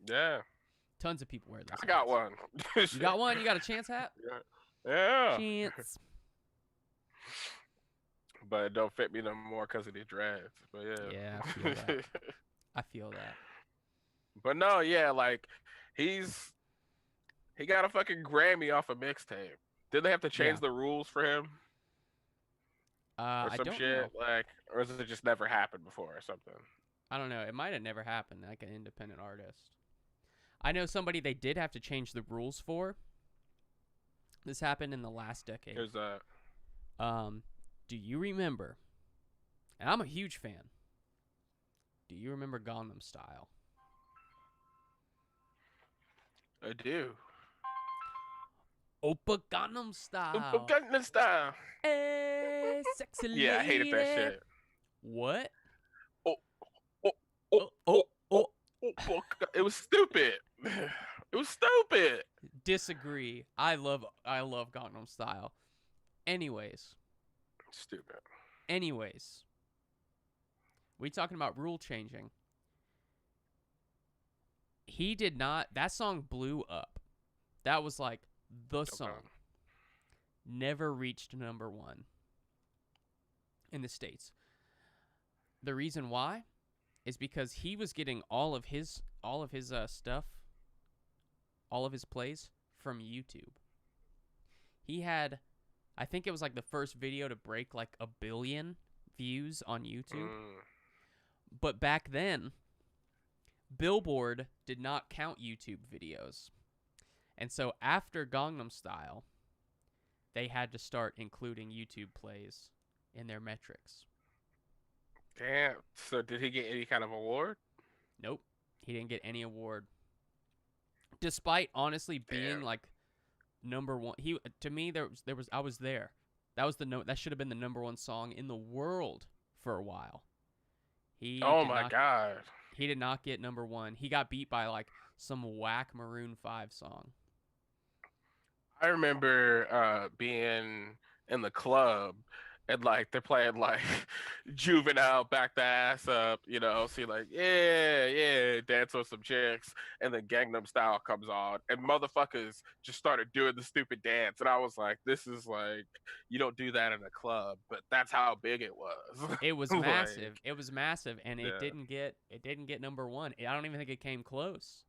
Yeah, Tons of people wear those. I got hats. one. You got one? You got a Chance hat? Yeah. Chance. But it don't fit me no more because of the dreads. But Yeah, I feel yeah. that. I feel that. But no, yeah, like he got a fucking Grammy off a mixtape. Did they have to change Yeah. the rules for him or I some don't shit? know. Like, or has it just never happened before or something? I don't know. It might have never happened, like an independent artist. I know somebody they did have to change the rules for. This happened in the last decade. There's a Do you remember? And I'm a huge fan. Do you remember Gangnam Style? I do. Oppa Gangnam Style. Gangnam Style. Hey, sexy lady. Yeah, I hated that shit. What? Oh, Oh, oh. It was stupid. It was stupid. Disagree. I love Gangnam Style. Anyways, Stupid. we talking about rule changing. He did not. That song blew up. That was like the song. Never reached number 1 in the States. The reason why is because he was getting all of his stuff, all of his plays from YouTube. He had, I think it was like the first video to break like 1 billion views on YouTube. But back then, Billboard did not count YouTube videos. And so after Gangnam Style, they had to start including YouTube plays in their metrics. Damn. So did he get any kind of award? Nope. He didn't get any award. Despite honestly being Damn. like number 1. To me there was I was there. That should have been the number 1 song in the world for a while. Oh my god. He did not get number 1. He got beat by like some whack Maroon 5 song. I remember being in the club and like they're playing like Juvenile, back the ass up, you know, see like yeah, dance with some chicks, and then Gangnam Style comes on and motherfuckers just started doing the stupid dance, and I was like, this is like, you don't do that in a club, but that's how big it was. It was Like, massive. It was massive, and Yeah. it didn't get number 1. I don't even think it came close.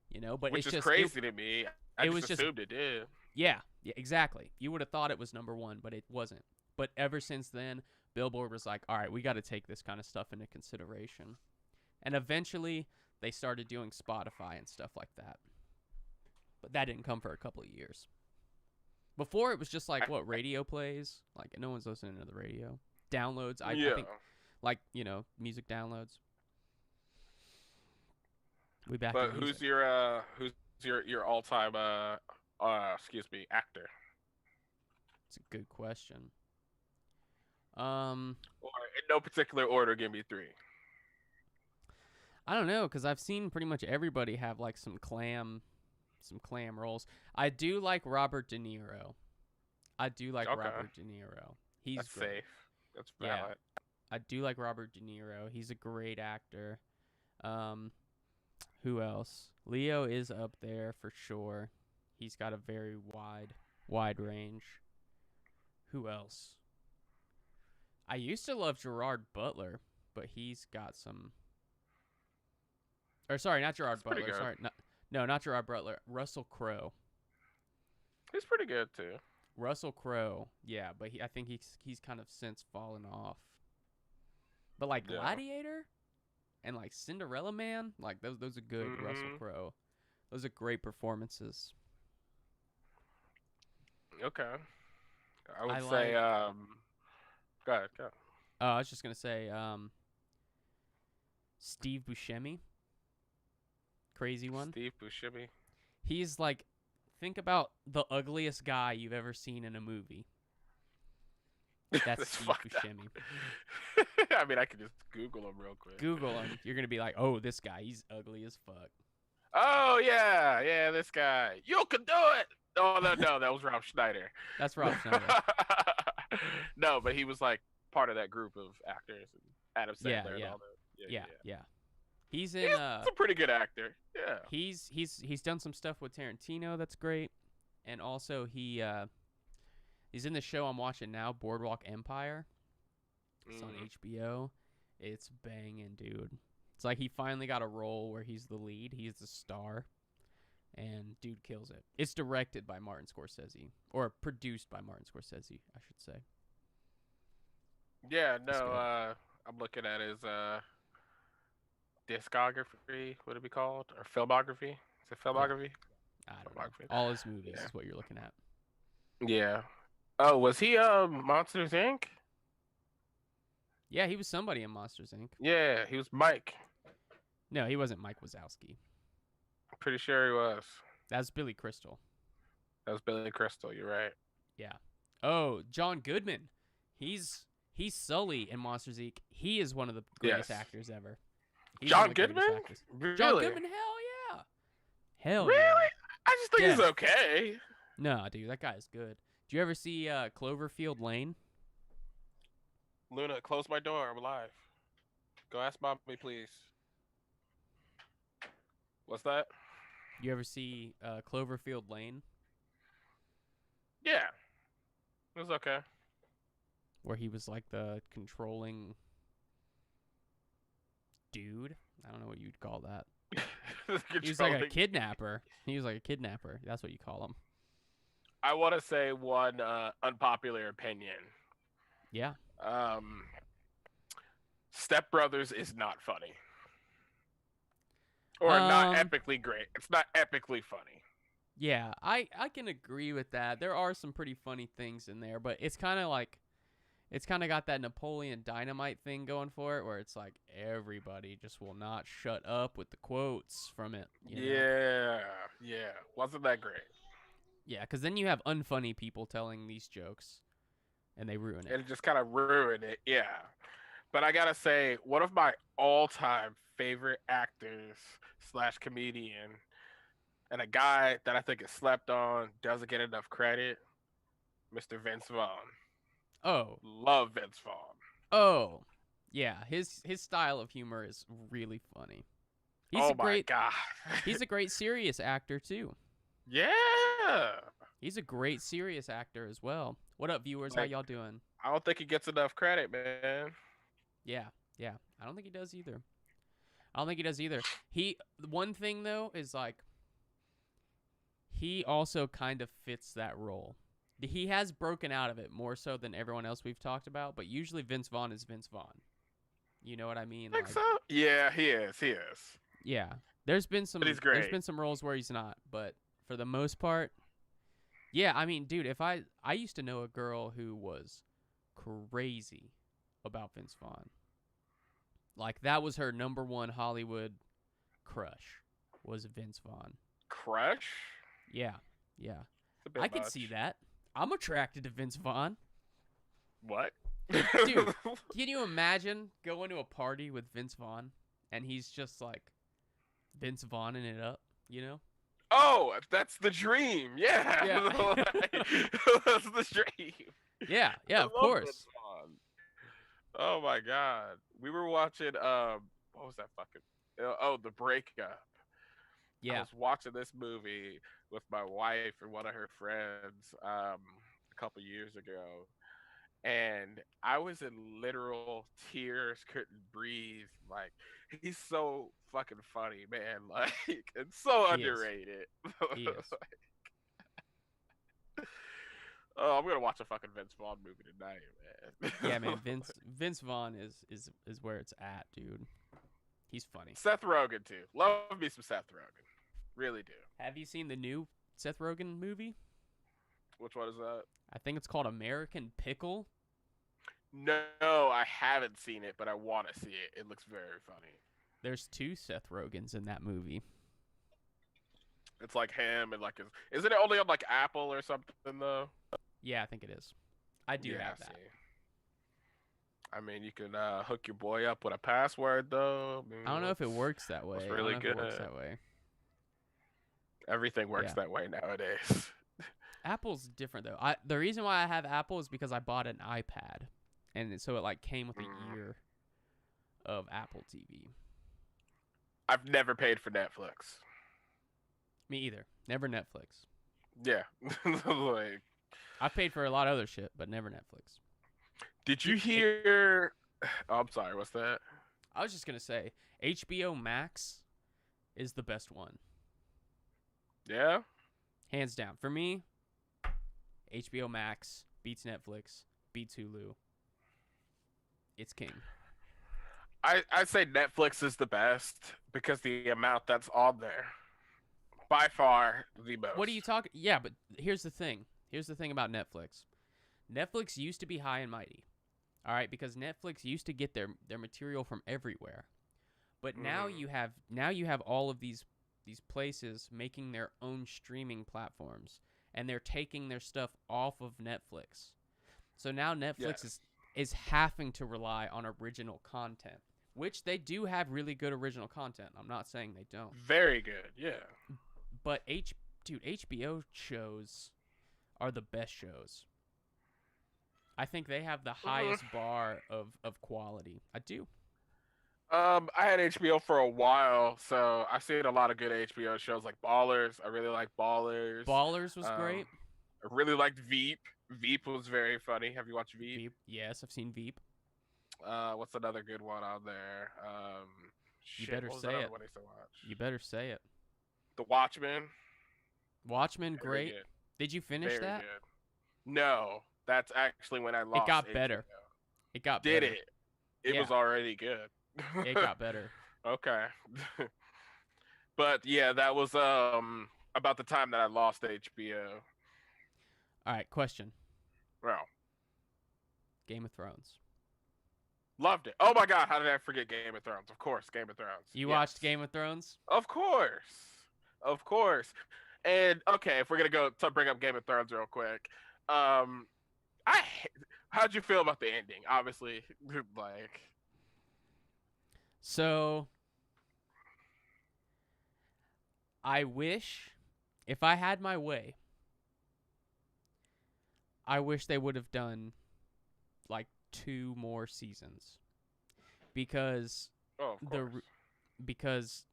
You know, but which it's is just crazy to me. I it just was just- assumed it did. Yeah, exactly. You would have thought it was number 1, but it wasn't. But ever since then, Billboard was like, all right, we got to take this kind of stuff into consideration. And eventually, they started doing Spotify and stuff like that. But that didn't come for a couple of years. Before, it was just like, what, radio plays? Like, no one's listening to the radio. Downloads, I think, like, you know, music downloads. We back But in who's music. your all-time actor? It's a good question. Or in no particular order, give me 3. I don't know, because I've seen pretty much everybody have like some clam roles. I do like Robert De Niro. Okay. Robert De Niro. He's That's great. safe. That's Yeah. valid. I do like Robert De Niro. He's a great actor. Who else? Leo is up there for sure. He's got a very wide range. Who else? I used to love Gerard Butler, but he's got some. Or sorry, not Gerard That's pretty Butler. good. Sorry, no, not Gerard Butler. Russell Crowe. He's pretty good too. Russell Crowe. Yeah, but I think he's kind of since fallen off. But like Yeah. Gladiator and like Cinderella Man, like those are good. Russell Mhm. Crowe. Those are great performances. Okay. I would I say, like. go ahead, go. I was just gonna say, Steve Buscemi, crazy one. Steve Buscemi. He's like, think about the ugliest guy you've ever seen in a movie. That's That's Steve fucked up. Buscemi. I mean, I could just Google him real quick. Google him. You're gonna be like, oh, this guy, he's ugly as fuck. Oh yeah, this guy. You can do it. Oh no, that was Rob Schneider. That's Rob Schneider. No, but he was like part of that group of actors and Adam Sandler Yeah, and yeah. all that. Yeah. He's He's in. a pretty good actor. Yeah. He's done some stuff with Tarantino that's great, and also he's in the show I'm watching now, Boardwalk Empire. It's on HBO. It's banging, dude. It's like he finally got a role where he's the lead. He's the star. And dude kills it. It's directed by Martin Scorsese. Or produced by Martin Scorsese, I should say. Yeah, That's no, good. I'm looking at his discography, would it be called? Or filmography? Is it filmography? I don't know. Filmography. All his movies Yeah. is what you're looking at. Yeah. Oh, was he Monsters Inc? Yeah, he was somebody in Monsters, Inc. Yeah, he was Mike. No, he wasn't Mike Wazowski. I'm pretty sure he was. That's Billy Crystal. That was Billy Crystal, you're right. Yeah. Oh, John Goodman. He's Sully in Monsters Inc. He is one of the greatest Yes. actors ever. He's one John of the greatest Goodman? actors. Really? John Goodman, hell yeah. Hell Really? yeah. I just think he's Yeah. okay. No, dude, that guy is good. Do you ever see Cloverfield Lane? Luna, close my door. I'm alive. Go ask mommy, please. What's that? You ever see Cloverfield Lane, Yeah. It was okay. where he was like the controlling dude? I don't know what you'd call that. He was like a Controlling- kidnapper. He was like a kidnapper. That's what you call him. I want to say one unpopular opinion. Yeah. Step Brothers is not funny. Or not Um, epically great. It's not epically funny. Yeah, I can agree with that. There are some pretty funny things in there, but it's kind of got that Napoleon Dynamite thing going for it, where it's like everybody just will not shut up with the quotes from it. You know? Yeah. Wasn't that great? Yeah, because then you have unfunny people telling these jokes, and they ruin And it. it just kind of ruined it. Yeah. But I gotta say, one of my all-time favorite actors / comedian, and a guy that I think is slept on, doesn't get enough credit, Mr. Vince Vaughn. Oh, Love Vince Vaughn. oh, yeah. His style of humor is really funny. He's Oh a my great god. he's a great serious actor too. Yeah. He's a great serious actor as well. What up, viewers? How Like- y'all doing? I don't think he gets enough credit, man. Yeah. I don't think he does either. One thing though is like he also kind of fits that role. He has broken out of it more so than everyone else we've talked about, but usually Vince Vaughn is Vince Vaughn. You know what I mean? Think Like, so? Yeah, he is. yeah. There's been some he's there's great. been some roles where he's not, but for the most part, yeah, I mean, dude, if I used to know a girl who was crazy about Vince Vaughn. Like that was her number one Hollywood crush was Vince Vaughn. Crush? Yeah. It's a bit I could see much. that. I'm attracted to Vince Vaughn. What? Dude. Can you imagine going to a party with Vince Vaughn and he's just like Vince Vaughning it up, you know? Oh, that's the dream. Yeah. Yeah. That's the dream. Yeah, I of love course. Vince Vaughn. Oh my god. We were watching what was that fucking The Breakup. I Yeah. was watching this movie with my wife and one of her friends a couple years ago. And I was in literal tears, couldn't breathe. Like, he's so fucking funny, man. Like, it's so He is. underrated. He is. Oh, I'm gonna watch a fucking Vince Vaughn movie tonight, man. Yeah, man, Vince Vaughn is where it's at, dude. He's funny. Seth Rogen too. Love me some Seth Rogen. Really do. Have you seen the new Seth Rogen movie? Which one is that? I think it's called American Pickle. No, I haven't seen it, but I want to see it. It looks very funny. There's 2 Seth Rogans in that movie. It's like him and like isn't it only on like Apple or something though? Yeah, I think it is. I do have that. See. I mean, you can hook your boy up with a password though. I don't know if it works that way. It's really I don't know if it works good. that way. Everything works that way nowadays. Apple's different though. The reason why I have Apple is because I bought an iPad, and so it like came with a year of Apple TV. I've never paid for Netflix. Me either. Never Netflix. Yeah. Like, I've paid for a lot of other shit, but never Netflix. did you hear? Oh, I'm sorry. What's that? I was just gonna say HBO Max is the best one, Yeah. hands down. For me, HBO Max beats Netflix, beats Hulu. It's king. I'd say Netflix is the best because the amount that's on there, by far the most. What are you talking? Yeah, but here's the thing. Here's the thing about Netflix. Netflix used to be high and mighty, all right, because Netflix used to get their material from everywhere. But now you have all of these places making their own streaming platforms, and they're taking their stuff off of Netflix. So now Netflix is having to rely on original content, which they do have really good original content. I'm not saying they don't. Very good. Yeah. But HBO shows are the best shows. I think they have the highest bar of quality. I do. I had HBO for a while, so I've seen a lot of good HBO shows like Ballers. I really like Ballers. Ballers was great. I really liked Veep. Veep was very funny. Have you watched Veep? Veep. Yes, I've seen Veep. What's another good one out there? You Shit, better what was say that other it. one I used to watch? You better say it. The Watchmen. Watchmen, Very great. good. Did you finish Very that? good. No, that's actually when I lost. It got HBO. better. It got Did better. it? It Yeah. was already good. It got better. Okay. But yeah, that was about the time that I lost HBO. All right, question. Well, Game of Thrones. loved it. Oh my god, how did I forget Game of Thrones? Of course, Game of Thrones. You Yes. watched Game of Thrones? Of course. Of course. And okay, if we're gonna go to bring up Game of Thrones real quick, how'd you feel about the ending? Obviously, like, So, I wish, if I had my way, I wish they would have done like 2 more seasons, because oh, of course. because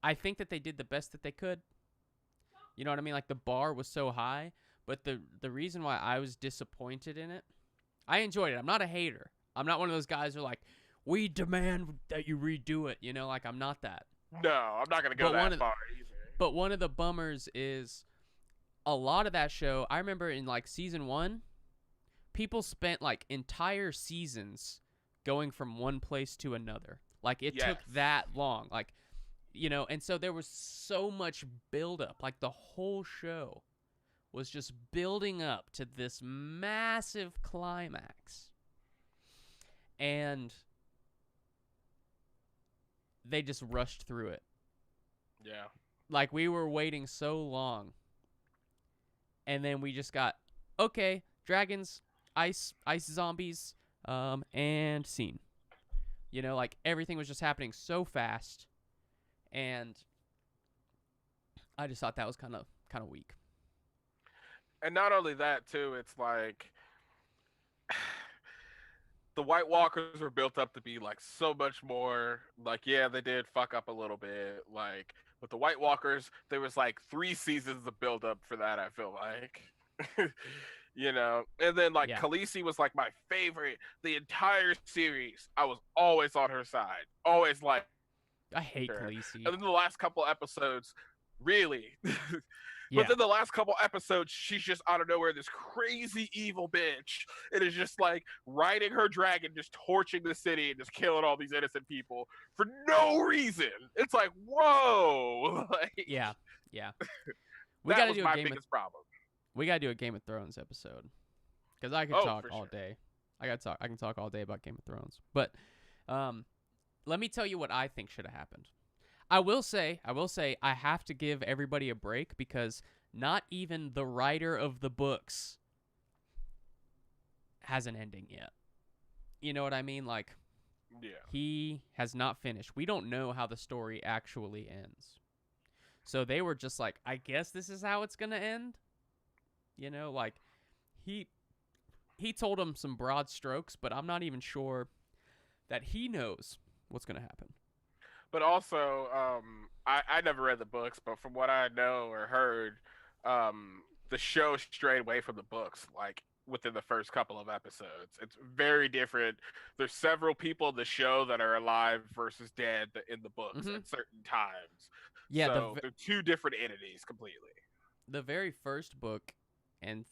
I think that they did the best that they could. You know what I mean? Like, the bar was so high, but the reason why I was disappointed in it, I enjoyed it. I'm not a hater. I'm not one of those guys who are like, we demand that you redo it. You know, like, I'm not that. No, I'm not gonna go that far either. But one of the bummers is a lot of that show. I remember in like season 1, people spent like entire seasons going from one place to another. Like, it took that long. Like, you know, and so there was so much buildup. Like, the whole show was just building up to this massive climax. And they just rushed through it. Yeah. Like, we were waiting so long. And then we just got, okay, dragons, ice zombies, and scene. You know, like, everything was just happening so fast. And I just thought that was kind of weak. And not only that too, it's like the White Walkers were built up to be like so much more. Like, yeah, they did fuck up a little bit. Like, with the White Walkers, there was like 3 seasons of build up for that, I feel like. You know, and then like Khaleesi was like my favorite the entire series. I was always on her side, always like. I hate Khaleesi. And then the last couple episodes, really. Yeah. But then the last couple episodes, she's just out of nowhere this crazy evil bitch. It is just like riding her dragon, just torching the city and just killing all these innocent people for no reason. It's like, whoa. Like, yeah. We got to do a my Game biggest problem. We gotta do a Game of Thrones episode because I could Oh, talk for all sure. day. I can talk all day about Game of Thrones. But let me tell you what I think should have happened. I will say, I have to give everybody a break because not even the writer of the books has an ending yet. You know what I mean? Like, Yeah. he has not finished. We don't know how the story actually ends. So they were just like, I guess this is how it's going to end. You know, like, he told him some broad strokes, but I'm not even sure that he knows what's going to happen. But also, I never read the books, but from what I know or heard, the show strayed away from the books like within the first couple of episodes. It's very different. There's several people in the show that are alive versus dead in the books Mhm. at certain times. Yeah, so they're two different entities completely. the very first book and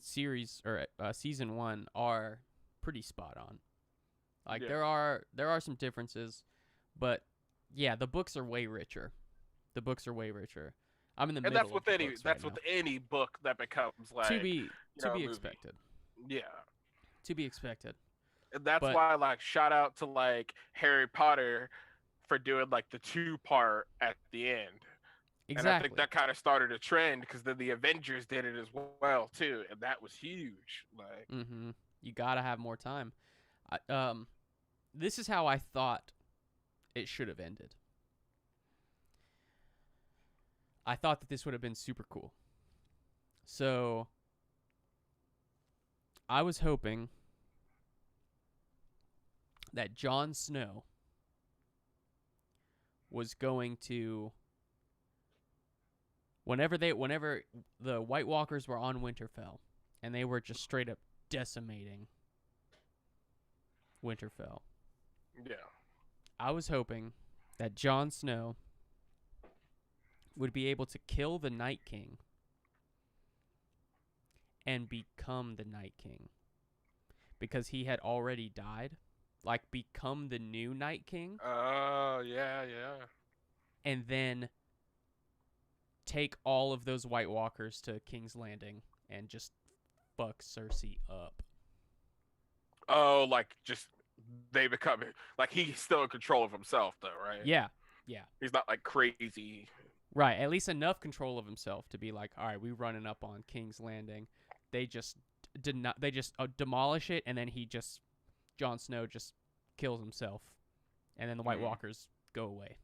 series or season 1 are pretty spot on. Like Yeah. there are some differences, but yeah, the books are way richer. The books are way richer. I'm in the And middle that's with of the any books that's right with any book that becomes now. like To be you know, a movie. expected. Yeah. To be expected. And that's But- why like shout out to like Harry Potter for doing like the 2-part at the end. Exactly. And I think that kind of started a trend because then the Avengers did it as well too, and that was huge. Like, Mm-hmm. You gotta have more time. This is how I thought it should have ended. I thought that this would have been super cool. So I was hoping that Jon Snow was going to whenever the White Walkers were on Winterfell and they were just straight up decimating Winterfell. yeah, I was hoping that Jon Snow would be able to kill the Night King and become the Night King because he had already died. Like, become the new Night King oh yeah, and then take all of those White Walkers to King's Landing and just fuck Cersei up. oh, like just they become like he's still in control of himself though, right? Yeah, He's not like crazy. right. At least enough control of himself to be like, all right, we running up on King's Landing. They just demolish it, and then Jon Snow just kills himself, and then the White Mhm. Walkers go away.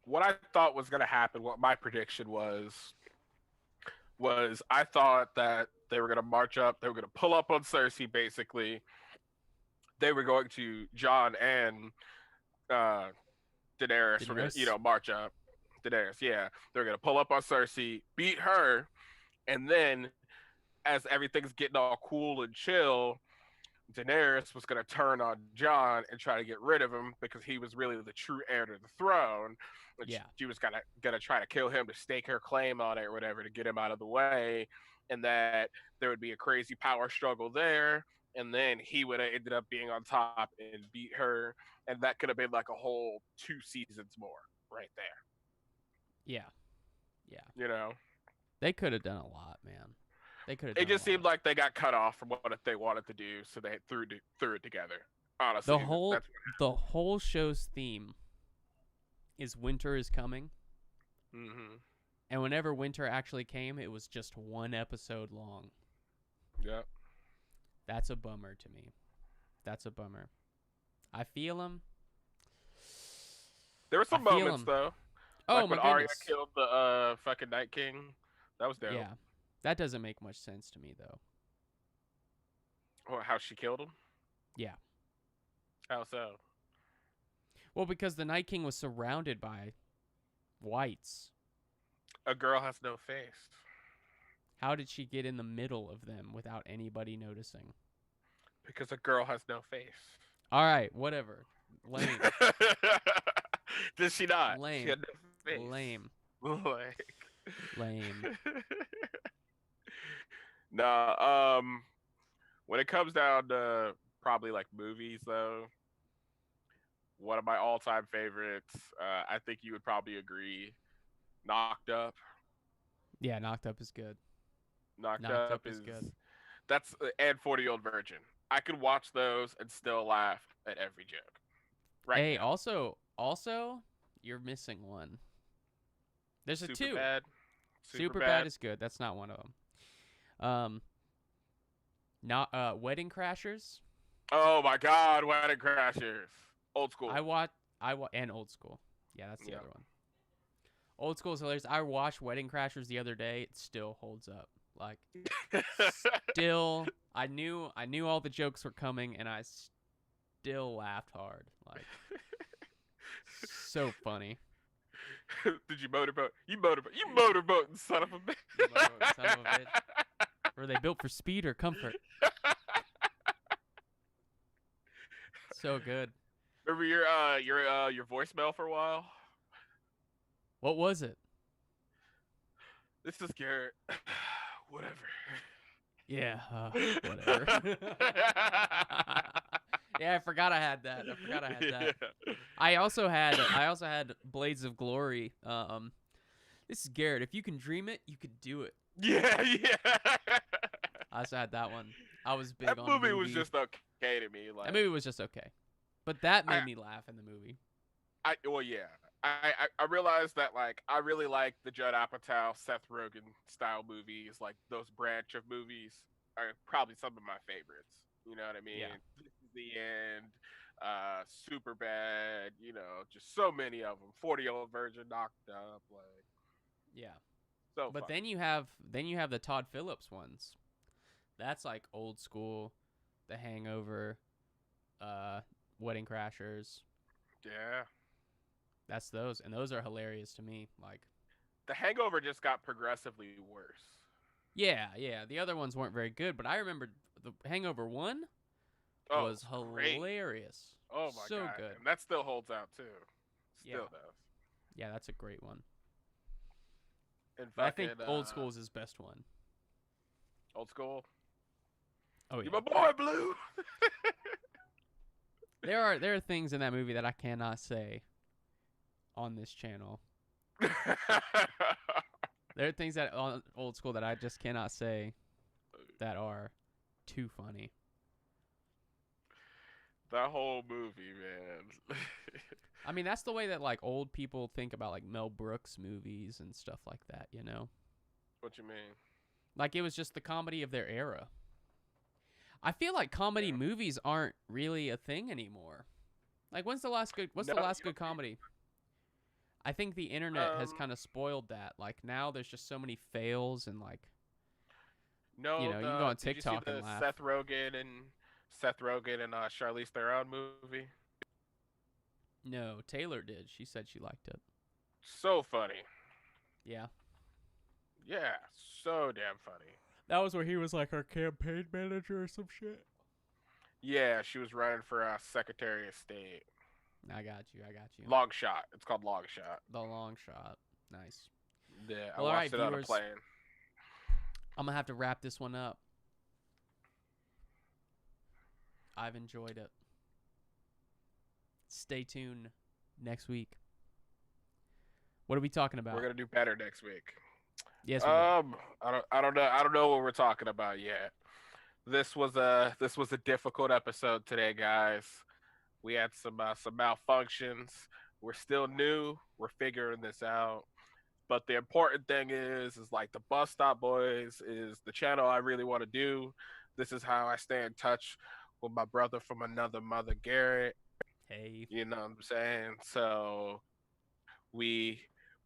What I thought was gonna happen, what my prediction was I thought that they were gonna march up, they were gonna pull up on Cersei basically. They were going to Jon and Daenerys were gonna, Daenerys? march up. Daenerys, yeah. They're gonna pull up on Cersei, beat her, and then as everything's getting all cool and chill, Daenerys was gonna turn on Jon and try to get rid of him because he was really the true heir to the throne. And Yeah. she was gonna try to kill him to stake her claim on it or whatever to get him out of the way, and that there would be a crazy power struggle there, and then he would have ended up being on top and beat her, and that could have been like a whole 2 seasons more right there. Yeah. You know, They could have done a lot, man. They could have. it just seemed like they got cut off from what they wanted to do, so they threw it together. Honestly, the whole that's the whole show's theme is winter is coming, mm-hmm. and whenever winter actually came, it was just one episode long. Yeah. That's a bummer to me. That's a bummer. I feel him. There were some I feel moments 'em. though. Oh Like my when Arya goodness. killed the fucking Night King. That was dope. Yeah, that doesn't make much sense to me though. Or how she killed him. Yeah. How so? Well, because the Night King was surrounded by whites. A girl has no face. How did she get in the middle of them without anybody noticing? Because a girl has no face. All right, whatever. Lame. Did she not? Lame. She had no face. Lame. Like. Lame. Nah, when it comes down to probably like movies though, one of my all-time favorites, I think you would probably agree, Knocked Up. Yeah, Knocked Up is good. Knocked Knocked Up Up is good. That's and 40-Year-Old Virgin. I could watch those and still laugh at every joke. Right Hey, now. also, you're missing one. There's a Super two. Bad. Super bad is good. That's not one of them. Not Wedding Crashers. Oh my God, Wedding Crashers. Old school. And Old School. Yeah, that's the Yeah. other one. Old School is hilarious. I watched Wedding Crashers the other day. It still holds up. Like, still, I knew all the jokes were coming, and I still laughed hard. Like, so funny. Did you motorboat? You motorboating, son of a bitch. You motorboating son of a bitch. Were they built for speed or comfort? So good. Remember your voicemail for a while? What was it? This is Garrett. Whatever. Yeah, whatever. Yeah, I forgot I had that. Yeah. I also had Blades of Glory. This is Garrett. If you can dream it, you could do it. Yeah. I also had that one. I was big That on movie was just okay to me. Like that movie was just okay, but that made me laugh in the movie. I realized that like I really like the Judd Apatow, Seth Rogen style movies. Like those branch of movies are probably some of my favorites. You know what I mean? Yeah. This is the End, Super Bad. You know, just so many of them. 40-Year-Old Virgin, Knocked Up, like Yeah, so. but fun. then you have the Todd Phillips ones. That's like Old School, The Hangover, Wedding Crashers. Yeah, That's those, and those are hilarious to me. Like, The Hangover just got progressively worse. yeah. The other ones weren't very good, but I remember the Hangover 1 Oh, was great. hilarious. Oh my So God, good. and that still holds out too. Still Yeah. does. Yeah, that's a great one. In But I think fucking, Old School is his best one. Old School. Oh You yeah. my boy, Blue. There are things in that movie that I cannot say on this channel. There are things that on Old School that I just cannot say that are too funny. That whole movie, man. I mean, that's the way that like old people think about like Mel Brooks movies and stuff like that, you know? What you mean? Like it was just the comedy of their era. I feel like comedy movies aren't really a thing anymore. Like what's the last good comedy? I think the internet has kind of spoiled that. Like now there's just so many fails and like No, you know, you can go on did you see TikTok the and laugh. Seth Rogen and Charlize Theron movie. No, Taylor did. She said she liked it. So funny. Yeah. Yeah, so damn funny. That was where he was like our campaign manager or some shit. Yeah, she was running for Secretary of State. I got you. Long Shot. It's called Long Shot. The Long Shot. Nice. Yeah, I Well, all watched right, it on a viewers. plane. I'm going to have to wrap this one up. I've enjoyed it. Stay tuned next week. What are we talking about? We're gonna do better next week. Yes, we will. I don't know what we're talking about yet. This was a difficult episode today, guys. We had some malfunctions. We're still new. We're figuring this out. But the important thing is like the Bus Stop Boys is the channel I really want to do. This is how I stay in touch with my brother from another mother, Garrett. Hey. You know what I'm saying? So we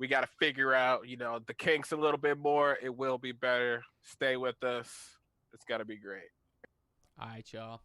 got to figure out, you know, the kinks a little bit more. It will be better. Stay with us. It's got to be great. All right, y'all.